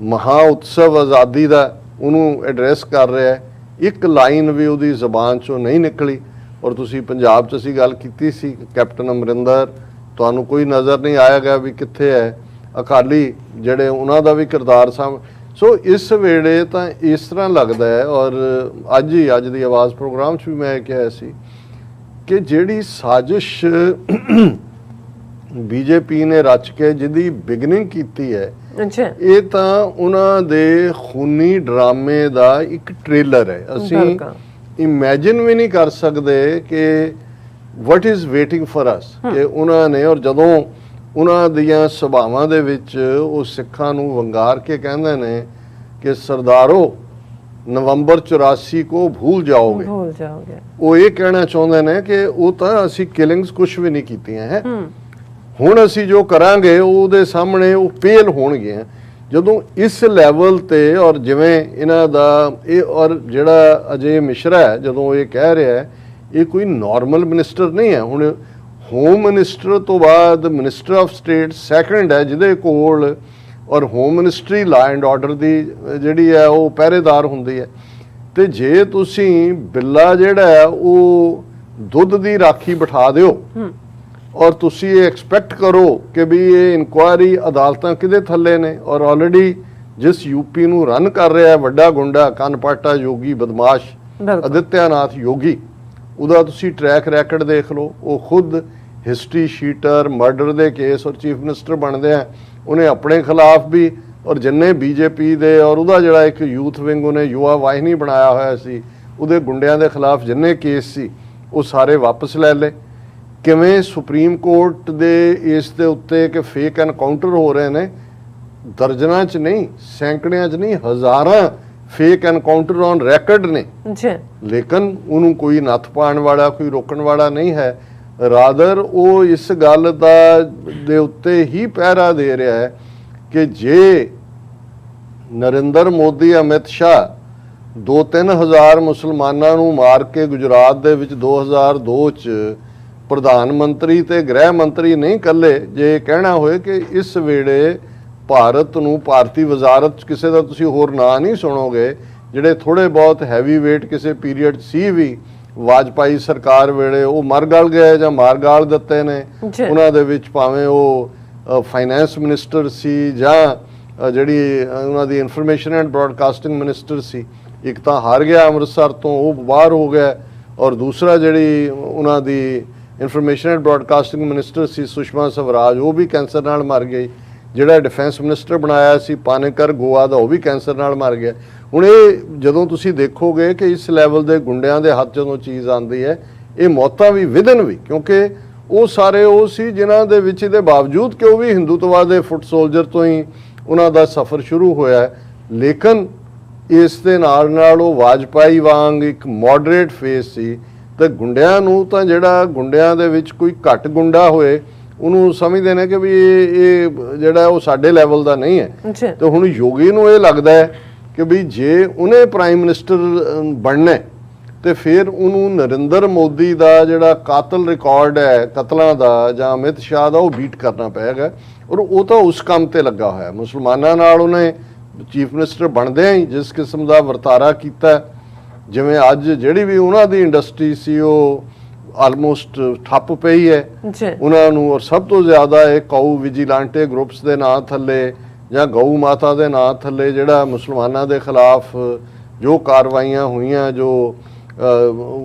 ਮਹਾ ਉਤਸਵ ਆਜ਼ਾਦੀ ਦਾ ਉਹਨੂੰ ਐਡਰੈਸ ਕਰ ਰਿਹਾ। ਇੱਕ ਲਾਈਨ ਵੀ ਉਹਦੀ ਜ਼ਬਾਨ ਚੋਂ ਨਹੀਂ ਨਿਕਲੀ। ਔਰ ਤੁਸੀਂ ਪੰਜਾਬ 'ਚ ਅਸੀਂ ਗੱਲ ਕੀਤੀ ਸੀ ਕੈਪਟਨ ਅਮਰਿੰਦਰ, ਤੁਹਾਨੂੰ ਕੋਈ ਨਜ਼ਰ ਨਹੀਂ ਆਏਗਾ ਵੀ ਕਿੱਥੇ ਹੈ ਅਕਾਲੀ ਜਿਹੜੇ ਉਹਨਾਂ ਦਾ ਵੀ ਕਿਰਦਾਰ ਸਾਹਮਣੇ। ਸੋ ਇਸ ਵੇਲੇ ਤਾਂ ਇਸ ਤਰ੍ਹਾਂ ਲੱਗਦਾ ਹੈ, ਔਰ ਅੱਜ ਦੀ ਆਵਾਜ਼ ਪ੍ਰੋਗਰਾਮ 'ਚ ਵੀ ਮੈਂ ਕਿਹਾ ਸੀ ਕਿ ਜਿਹੜੀ ਸਾਜ਼ਿਸ਼ ਬੀਜੇਪੀ ਨੇ ਰਚ ਕੇ ਜਿਹਦੀ ਬਿਗਨਿੰਗ ਕੀਤੀ ਹੈ, ਅੱਛਾ ਇਹ ਤਾਂ ਉਹਨਾਂ ਦੇ ਖੂਨੀ ਡਰਾਮੇ ਦਾ ਇੱਕ ਟ੍ਰੇਲਰ ਹੈ। ਅਸੀਂ ਇਮੇਜਿਨ ਵੀ ਨਹੀਂ ਕਰ ਸਕਦੇ ਕਿ what is waiting for us ਕਿ ਉਹਨਾਂ ਨੇ, ਔਰ ਜਦੋਂ ਉਹਨਾਂ ਦੀਆਂ ਸਭਾਵਾਂ ਦੇ ਵਿੱਚ ਉਹ ਸਿੱਖਾਂ ਨੂੰ ਵੰਗਾਰ ਕੇ ਕਹਿੰਦੇ ਨੇ ਕਿ ਸਰਦਾਰੋ ਨਵੰਬਰ 84 को भूल जाओगे, ਉਹ ਇਹ ਕਹਿਣਾ ਚਾਹੁੰਦੇ ਨੇ ਕਿ ਉਹ ਤਾਂ ਅਸੀਂ ਕਿਲਿੰਗਸ ਕੁਝ ਵੀ ਨਹੀਂ ਕੀਤੀਆਂ ਹੈ, ਹੁਣ ਅਸੀਂ ਜੋ ਕਰਾਂਗੇ ਉਹਦੇ ਸਾਹਮਣੇ ਉਹ ਪੇਲ ਹੋਣਗੇ। ਜਦੋਂ ਇਸ ਲੈਵਲ ਤੇ, ਔਰ ਜਿਵੇਂ ਇਹਨਾਂ ਦਾ ਇਹ, ਔਰ ਜਿਹੜਾ ਅਜੇ ਮਿਸ਼ਰਾ ਹੈ ਜਦੋਂ ਇਹ ਕਹਿ ਰਿਹਾ ਹੈ, ਇਹ ਕੋਈ ਨਾਰਮਲ ਮਿਨਿਸਟਰ ਨਹੀਂ ਹੈ। ਹੁਣ ਹੋਮ ਮਿਨਿਸਟਰ ਤੋਂ ਬਾਅਦ ਮਿਨਿਸਟਰ ਆਫ ਸਟੇਟ ਸੈਕੰਡ ਹੈ ਜਿਹਦੇ ਕੋਲ, ਔਰ home ministry law and order ਦੀ ਜਿਹੜੀ ਹੈ ਉਹ ਪਹਿਰੇਦਾਰ ਹੁੰਦੀ ਹੈ। ਤੇ ਜੇ ਤੁਸੀਂ ਬਿੱਲਾ ਜਿਹੜਾ ਹੈ ਉਹ ਦੁੱਧ ਦੀ ਰਾਖੀ ਬਿਠਾ ਦਿਓ ਔਰ ਤੁਸੀਂ ਇਹ ਐਕਸਪੈਕਟ ਕਰੋ ਕਿ ਵੀ ਇਹ ਇਨਕੁਆਇਰੀ ਅਦਾਲਤਾਂ ਕਿਹਦੇ ਥੱਲੇ ਨੇ, ਔਰ ਆਲਰੇਡੀ ਜਿਸ ਯੂਪੀ ਨੂੰ ਰਨ ਕਰ ਰਿਹਾ ਹੈ ਵੱਡਾ ਗੁੰਡਾ ਕਨਪਾਟਾ ਯੋਗੀ ਬਦਮਾਸ਼ ਆਦਿੱਤਿਆਨਾਥ ਯੋਗੀ, ਉਹਦਾ ਤੁਸੀਂ ਟਰੈਕ ਰੈਕਡ ਦੇਖ ਲਓ। ਉਹ ਖੁਦ ਹਿਸਟਰੀ ਸ਼ੀਟਰ, ਮਰਡਰ ਦੇ ਕੇਸ ਔਰ ਚੀਫ ਮਿਨਿਸਟਰ ਬਣਦੇ ਆ, ਉਹਨੇ ਆਪਣੇ ਖਿਲਾਫ ਵੀ, ਔਰ ਜਿੰਨੇ ਬੀਜੇਪੀ ਦੇ, ਔਰ ਉਹਦਾ ਜਿਹੜਾ ਇੱਕ ਯੂਥ ਵਿੰਗ ਉਹਨੇ ਯੁਵਾ ਵਾਹਿਨੀ ਬਣਾਇਆ ਹੋਇਆ ਸੀ, ਉਹਦੇ ਗੁੰਡਿਆਂ ਦੇ ਖਿਲਾਫ ਜਿੰਨੇ ਕੇਸ ਸੀ ਉਹ ਸਾਰੇ ਵਾਪਸ ਲੈ ਲਏ। ਕਿਵੇਂ ਸੁਪਰੀਮ ਕੋਰਟ ਦੇ ਇਸ ਦੇ ਉੱਤੇ ਕਿ ਫੇਕ ਐਨਕਾਊਂਟਰ ਹੋ ਰਹੇ ਨੇ, ਦਰਜਨਾਂ 'ਚ ਨਹੀਂ, ਸੈਂਕੜਿਆਂ 'ਚ ਨਹੀਂ, ਹਜ਼ਾਰਾਂ ਫੇਕ ਐਨਕਾਊਂਟਰ ਔਨ ਰੈਕਡ ਨੇ, ਲੇਕਿਨ ਉਹਨੂੰ ਕੋਈ ਨੱਥ ਪਾਉਣ ਵਾਲਾ, ਕੋਈ ਰੋਕਣ ਵਾਲਾ ਨਹੀਂ ਹੈ। ਰਾਦਰ ਉਹ ਇਸ ਗੱਲ ਦਾ ਦੇ ਉੱਤੇ ਹੀ ਪਹਿਰਾ ਦੇ ਰਿਹਾ ਹੈ ਕਿ ਜੇ ਨਰਿੰਦਰ ਮੋਦੀ, ਅਮਿਤ ਸ਼ਾਹ 2-3 ਹਜ਼ਾਰ ਮੁਸਲਮਾਨਾਂ ਨੂੰ ਮਾਰ ਕੇ ਗੁਜਰਾਤ ਦੇ ਵਿੱਚ 2002 ਚ ਪ੍ਰਧਾਨ ਮੰਤਰੀ ਤੇ ਗ੍ਰਹਿ ਮੰਤਰੀ ਨਹੀਂ ਕੱਲੇ, ਜੇ ਕਹਿਣਾ ਹੋਏ ਕਿ ਇਸ ਵੇਲੇ ਭਾਰਤ ਨੂੰ, ਭਾਰਤੀ ਵਜ਼ਾਰਤ 'ਚ ਕਿਸੇ ਦਾ ਤੁਸੀਂ ਹੋਰ ਨਾਂ ਨਹੀਂ ਸੁਣੋਗੇ, ਜਿਹੜੇ ਥੋੜੇ ਬਹੁਤ ਹੈਵੀ ਵੇਟ ਕਿਸੇ ਪੀਰੀਅਡ ਸੀ ਵੀ ਵਾਜਪਾਈ ਸਰਕਾਰ ਵੇਲੇ ਉਹ ਮਰ ਗਲ ਗਏ ਜਾਂ ਮਾਰ ਗਾਲ ਦਿੱਤੇ ਨੇ। ਉਹਨਾਂ ਦੇ ਵਿੱਚ ਭਾਵੇਂ ਉਹ ਫਾਈਨੈਂਸ ਮਿਨਿਸਟਰ ਸੀ ਜਾਂ ਜਿਹੜੀ ਉਹਨਾਂ ਦੀ ਇਨਫੋਰਮੇਸ਼ਨ ਐਂਡ ਬ੍ਰੌਡਕਾਸਟਿੰਗ ਮਿਨਿਸਟਰ ਸੀ, ਇੱਕ ਤਾਂ ਹਾਰ ਗਿਆ ਅੰਮ੍ਰਿਤਸਰ ਤੋਂ, ਉਹ ਬਾਹਰ ਹੋ ਗਿਆ, ਔਰ ਦੂਸਰਾ ਜਿਹੜੀ ਉਹਨਾਂ ਦੀ ਇਨਫੋਰਮੇਸ਼ਨ ਐਂਡ ਬ੍ਰੌਡਕਾਸਟਿੰਗ ਮਿਨਿਸਟਰ ਸੀ ਸੁਸ਼ਮਾ ਸਵਰਾਜ, ਉਹ ਵੀ ਕੈਂਸਰ ਨਾਲ ਮਰ ਗਈ। ਜਿਹੜਾ ਡਿਫੈਂਸ ਮਿਨਿਸਟਰ ਬਣਾਇਆ ਸੀ ਪਾਨੇਕਰ ਗੋਆ ਦਾ, ਉਹ ਵੀ ਕੈਂਸਰ ਨਾਲ ਮਰ ਗਿਆ। ਹੁਣ ਇਹ ਜਦੋਂ ਤੁਸੀਂ ਦੇਖੋਗੇ ਕਿ ਇਸ ਲੈਵਲ ਦੇ ਗੁੰਡਿਆਂ ਦੇ ਹੱਥ ਜਦੋਂ ਚੀਜ਼ ਆਉਂਦੀ ਹੈ, ਇਹ ਮੌਤਾਂ ਵੀ ਵਿਦਨ ਵੀ, ਕਿਉਂਕਿ ਉਹ ਸਾਰੇ ਉਹ ਸੀ ਜਿਨ੍ਹਾਂ ਦੇ ਵਿੱਚ ਇਹਦੇ ਬਾਵਜੂਦ ਕਿ ਉਹ ਵੀ ਹਿੰਦੂਤਵਾ ਦੇ ਫੁੱਟ ਸੋਲਜਰ ਤੋਂ ਹੀ ਉਹਨਾਂ ਦਾ ਸਫ਼ਰ ਸ਼ੁਰੂ ਹੋਇਆ, ਲੇਕਿਨ ਇਸ ਦੇ ਨਾਲ ਨਾਲ ਉਹ ਵਾਜਪਾਈ ਵਾਂਗ ਇੱਕ ਮੋਡਰੇਟ ਫੇਸ ਸੀ। ਤੇ ਗੁੰਡਿਆਂ ਨੂੰ ਤਾਂ ਜਿਹੜਾ ਗੁੰਡਿਆਂ ਦੇ ਵਿੱਚ ਕੋਈ ਘੱਟ ਗੁੰਡਾ ਹੋਏ ਉਹਨੂੰ ਸਮਝਦੇ ਨੇ ਕਿ ਵੀ ਇਹ ਜਿਹੜਾ ਉਹ ਸਾਡੇ ਲੈਵਲ ਦਾ ਨਹੀਂ ਹੈ। ਤੇ ਹੁਣ ਯੋਗੀ ਨੂੰ ਇਹ ਲੱਗਦਾ ਹੈ ਕਿ ਵੀ ਜੇ ਉਹਨੇ ਪ੍ਰਾਈਮ ਮਿਨਿਸਟਰ ਬਣਨਾ ਤੇ ਫਿਰ ਉਹਨੂੰ ਨਰਿੰਦਰ ਮੋਦੀ ਦਾ ਜਿਹੜਾ ਕਾਤਲ ਰਿਕਾਰਡ ਹੈ ਕਤਲਾਂ ਦਾ ਜਾਂ ਅਮਿਤ ਸ਼ਾਹ ਦਾ, ਉਹ ਬੀਟ ਕਰਨਾ ਪਏਗਾ। ਔਰ ਉਹ ਤਾਂ ਉਸ ਕੰਮ ਤੇ ਲੱਗਾ ਹੋਇਆ। ਮੁਸਲਮਾਨਾਂ ਨਾਲ ਉਹਨੇ ਚੀਫ ਮਿਨਿਸਟਰ ਬਣਦਿਆਂ ਹੀ ਜਿਸ ਕਿਸਮ ਦਾ ਵਰਤਾਰਾ ਕੀਤਾ, ਜਿਵੇਂ ਅੱਜ ਜਿਹੜੀ ਵੀ ਉਹਨਾਂ ਦੀ ਇੰਡਸਟਰੀ ਸੀ ਉਹ ਆਲਮੋਸਟ ਠੱਪ ਪਈ ਹੈ ਉਹਨਾਂ ਨੂੰ। ਔਰ ਸਭ ਤੋਂ ਜ਼ਿਆਦਾ ਇਹ ਕਾਊ ਵਿਜੀਲਾਂਟੇ ਗਰੁੱਪਸ ਦੇ ਨਾਂ ਥੱਲੇ ਜਾਂ ਗਊ ਮਾਤਾ ਦੇ ਨਾਂ ਥੱਲੇ ਜਿਹੜਾ ਮੁਸਲਮਾਨਾਂ ਦੇ ਖਿਲਾਫ ਜੋ ਕਾਰਵਾਈਆਂ ਹੋਈਆਂ, ਜੋ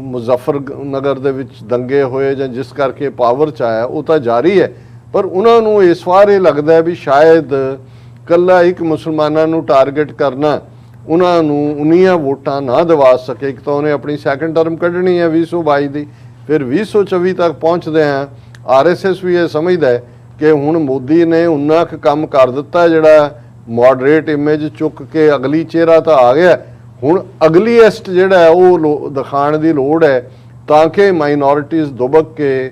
ਮੁਜ਼ੱਫਰ ਨਗਰ ਦੇ ਵਿੱਚ ਦੰਗੇ ਹੋਏ ਜਾਂ ਜਿਸ ਕਰਕੇ ਪਾਵਰ 'ਚ ਆਇਆ, ਉਹ ਤਾਂ ਜਾਰੀ ਹੈ। ਪਰ ਉਹਨਾਂ ਨੂੰ ਇਸ ਵਾਰ ਇਹ ਲੱਗਦਾ ਵੀ ਸ਼ਾਇਦ ਕੱਲਾ ਇੱਕ ਮੁਸਲਮਾਨਾਂ ਨੂੰ ਟਾਰਗੇਟ ਕਰਨਾ ਉਹਨਾਂ ਨੂੰ ਉਨੀਆਂ ਵੋਟਾਂ ਨਾ ਦਿਵਾ ਸਕੇ। ਇੱਕ ਤਾਂ ਉਹਨੇ ਆਪਣੀ ਸੈਕੰਡ ਟਰਮ ਕੱਢਣੀ ਹੈ 2022 ਦੀ, ਫਿਰ 2024 ਤੱਕ ਪਹੁੰਚਦੇ ਆ। RSS ਵੀ ਇਹ ਸਮਝਦਾ ਹੈ ਕਿ ਹੁਣ ਮੋਦੀ ਨੇ ਉਨਾ ਕੁ ਕੰਮ ਕਰ ਦਿੱਤਾ, ਜਿਹੜਾ ਮੋਡਰੇਟ ਇਮੇਜ ਚੁੱਕ ਕੇ ਅਗਲੀ ਚਿਹਰਾ ਤਾਂ ਆ ਗਿਆ, ਹੁਣ ਅਗਲੀਐਸਟ ਜਿਹੜਾ ਹੈ ਉਹ ਦਿਖਾਉਣ ਦੀ ਲੋੜ ਹੈ ਤਾਂ ਕਿ ਮਾਈਨੋਰਿਟੀਜ਼ ਦੁਬਕ ਕੇ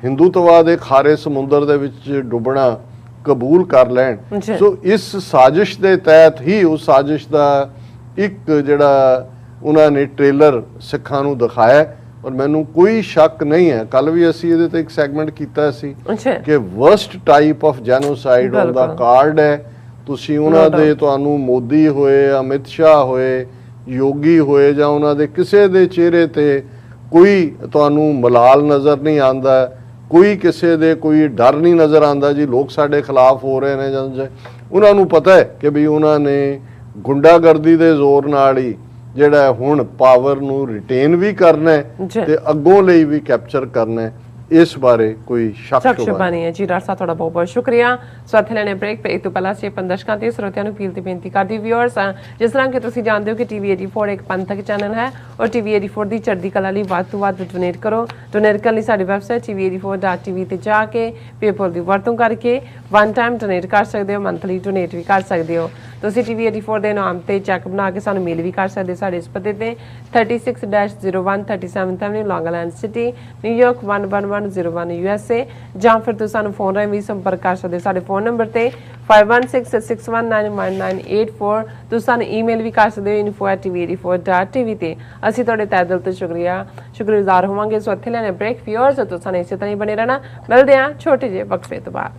ਹਿੰਦੂਤਵਾ ਦੇ ਖਾਰੇ ਸਮੁੰਦਰ ਦੇ ਵਿੱਚ ਡੁੱਬਣਾ ਕਬੂਲ ਕਰ ਲੈਣ। ਸੋ ਇਸ ਸਾਜ਼ਿਸ਼ ਦੇ ਤਹਿਤ ਹੀ ਉਸ ਸਾਜ਼ਿਸ਼ ਦਾ ਇੱਕ ਜਿਹੜਾ ਉਹਨਾਂ ਨੇ ਟ੍ਰੇਲਰ ਸਿੱਖਾਂ ਨੂੰ ਦਿਖਾਇਆ। ਔਰ ਮੈਨੂੰ ਕੋਈ ਸ਼ੱਕ ਨਹੀਂ ਹੈ, ਕੱਲ ਵੀ ਅਸੀਂ ਇਹਦੇ ਤੇ ਇੱਕ ਸੈਗਮੈਂਟ ਕੀਤਾ ਸੀ ਕਿ ਵਰਸਟ ਟਾਈਪ ਆਫ ਜੈਨੋਸਾਈਡ ਉਹਦਾ ਕਾਰਡ ਹੈ। ਤੁਸੀਂ ਉਹਨਾਂ ਦੇ, ਤੁਹਾਨੂੰ ਮੋਦੀ ਹੋਏ, ਅਮਿਤ ਸ਼ਾਹ ਹੋਏ, ਯੋਗੀ ਹੋਏ ਜਾਂ ਉਹਨਾਂ ਦੇ ਕਿਸੇ ਦੇ ਚਿਹਰੇ ਤੇ ਕੋਈ ਤੁਹਾਨੂੰ ਮਲਾਲ ਨਜ਼ਰ ਨਹੀਂ ਆਉਂਦਾ, ਕੋਈ ਕਿਸੇ ਦੇ ਕੋਈ ਡਰ ਨਹੀਂ ਨਜ਼ਰ ਆਉਂਦਾ ਜੀ ਲੋਕ ਸਾਡੇ ਖਿਲਾਫ ਹੋ ਰਹੇ ਨੇ। ਜਾਂ ਉਹਨਾਂ ਨੂੰ ਪਤਾ ਹੈ ਕਿ ਵੀ ਉਹਨਾਂ ਨੇ ਗੁੰਡਾਗਰਦੀ ਦੇ ਜ਼ੋਰ ਨਾਲ ਹੀ ਜਿਹੜਾ ਹੁਣ ਪਾਵਰ ਨੂੰ ਰਿਟੇਨ ਵੀ ਕਰਨਾ ਹੈ ਤੇ ਅੱਗੋਂ ਲਈ ਵੀ ਕੈਪਚਰ ਕਰਨਾ ਹੈ। ਇਸ ਬਾਰੇ ਕੋਈ ਸ਼ੱਕ ਸ਼ੁਬਾ ਸ਼ੁਭਾ ਨਹੀਂ ਹੈ ਜੀ। ਡਾਕਟਰ ਸਾਹਿਬ ਤੁਹਾਡਾ ਬਹੁਤ ਬਹੁਤ ਸ਼ੁਕਰੀਆ। ਸੋ ਇੱਥੇ ਲੈਣੇ ਬ੍ਰੇਕ ਤੇ ਤੋਂ ਪਹਿਲਾਂ ਅਸੀਂ ਆਪਣੇ ਦਰਸ਼ਕਾਂ ਤੇ ਸਰੋਤਿਆਂ ਨੂੰ ਅਪੀਲ ਤੇ ਬੇਨਤੀ ਕਰਦੀ ਵਿਊਅਰਸ, ਜਿਸ ਤਰ੍ਹਾਂ ਕਿ ਤੁਸੀਂ ਜਾਣਦੇ ਹੋ ਕਿ ਟੀਵੀ 84 ਇੱਕ ਪੰਥਕ ਚੈਨਲ ਹੈ ਔਰ ਟੀਵੀ 84 ਦੀ ਚੜ੍ਹਦੀ ਕਲਾ ਲਈ ਵੱਧ ਤੋਂ ਵੱਧ ਡੋਨੇਟ ਕਰੋ। ਡੋਨੇਟ ਕਰਨ ਲਈ ਸਾਡੀ ਵੈਬਸਾਈਟ tv84.tv ਤੇ ਜਾ ਕੇ ਪੇਪਲ ਦੀ ਵਰਤੋਂ ਕਰਕੇ ਵਨ ਟਾਈਮ ਡੋਨੇਟ ਕਰ ਸਕਦੇ ਹੋ, ਮੰਥਲੀ ਡੋਨੇਟ ਵੀ ਕਰ ਸਕਦੇ ਹੋ। ਤੁਸੀਂ ਟੀਵੀ 84 ਦੇ ਨਾਮ ਤੇ ਚੈੱਕ ਬਣਾ ਕੇ ਸਾਨੂੰ ਮੇਲ ਵੀ ਕਰ ਸਕਦੇ ਸਾਡੇ ਇਸ ਪਤੇ ਤੇ 36-01 37th Avenue, Long Island City, New York 11101 USA, ਜਾਂ ਫਿਰ ਤੁਸੀਂ ਸਾਨੂੰ ਫੋਨ ਰਾਹੀਂ ਵੀ ਸੰਪਰਕ ਕਰ ਸਕਦੇ ਸਾਡੇ ਫੋਨ ਨੰਬਰ ਤੇ 5166619194। ਤੁਸੀਂ ਸਾਨੂੰ ਈਮੇਲ ਵੀ ਕਰ ਸਕਦੇ ਹੋ info@tv84.tv ਤੇ। ਅਸੀਂ ਤੁਹਾਡੇ ਤਹਿ ਦਿਲ ਤੋਂ ਸ਼ੁਕਰਗੁਜ਼ਾਰ ਹੋਵਾਂਗੇ। ਸੋ ਇੱਥੇ ਲੈਣੇ ਬ੍ਰੇਕ ਵਿਊਅਰਸ, ਤੁਸੀਂ ਸਾਨੂੰ ਇਸੇ ਤਰ੍ਹਾਂ ਹੀ ਬਣੇ ਰਹਿਣਾ। ਮਿਲਦੇ ਹਾਂ ਛੋਟੇ ਜਿਹੇ ਵਕਫੇ ਤੋਂ ਬਾਅਦ।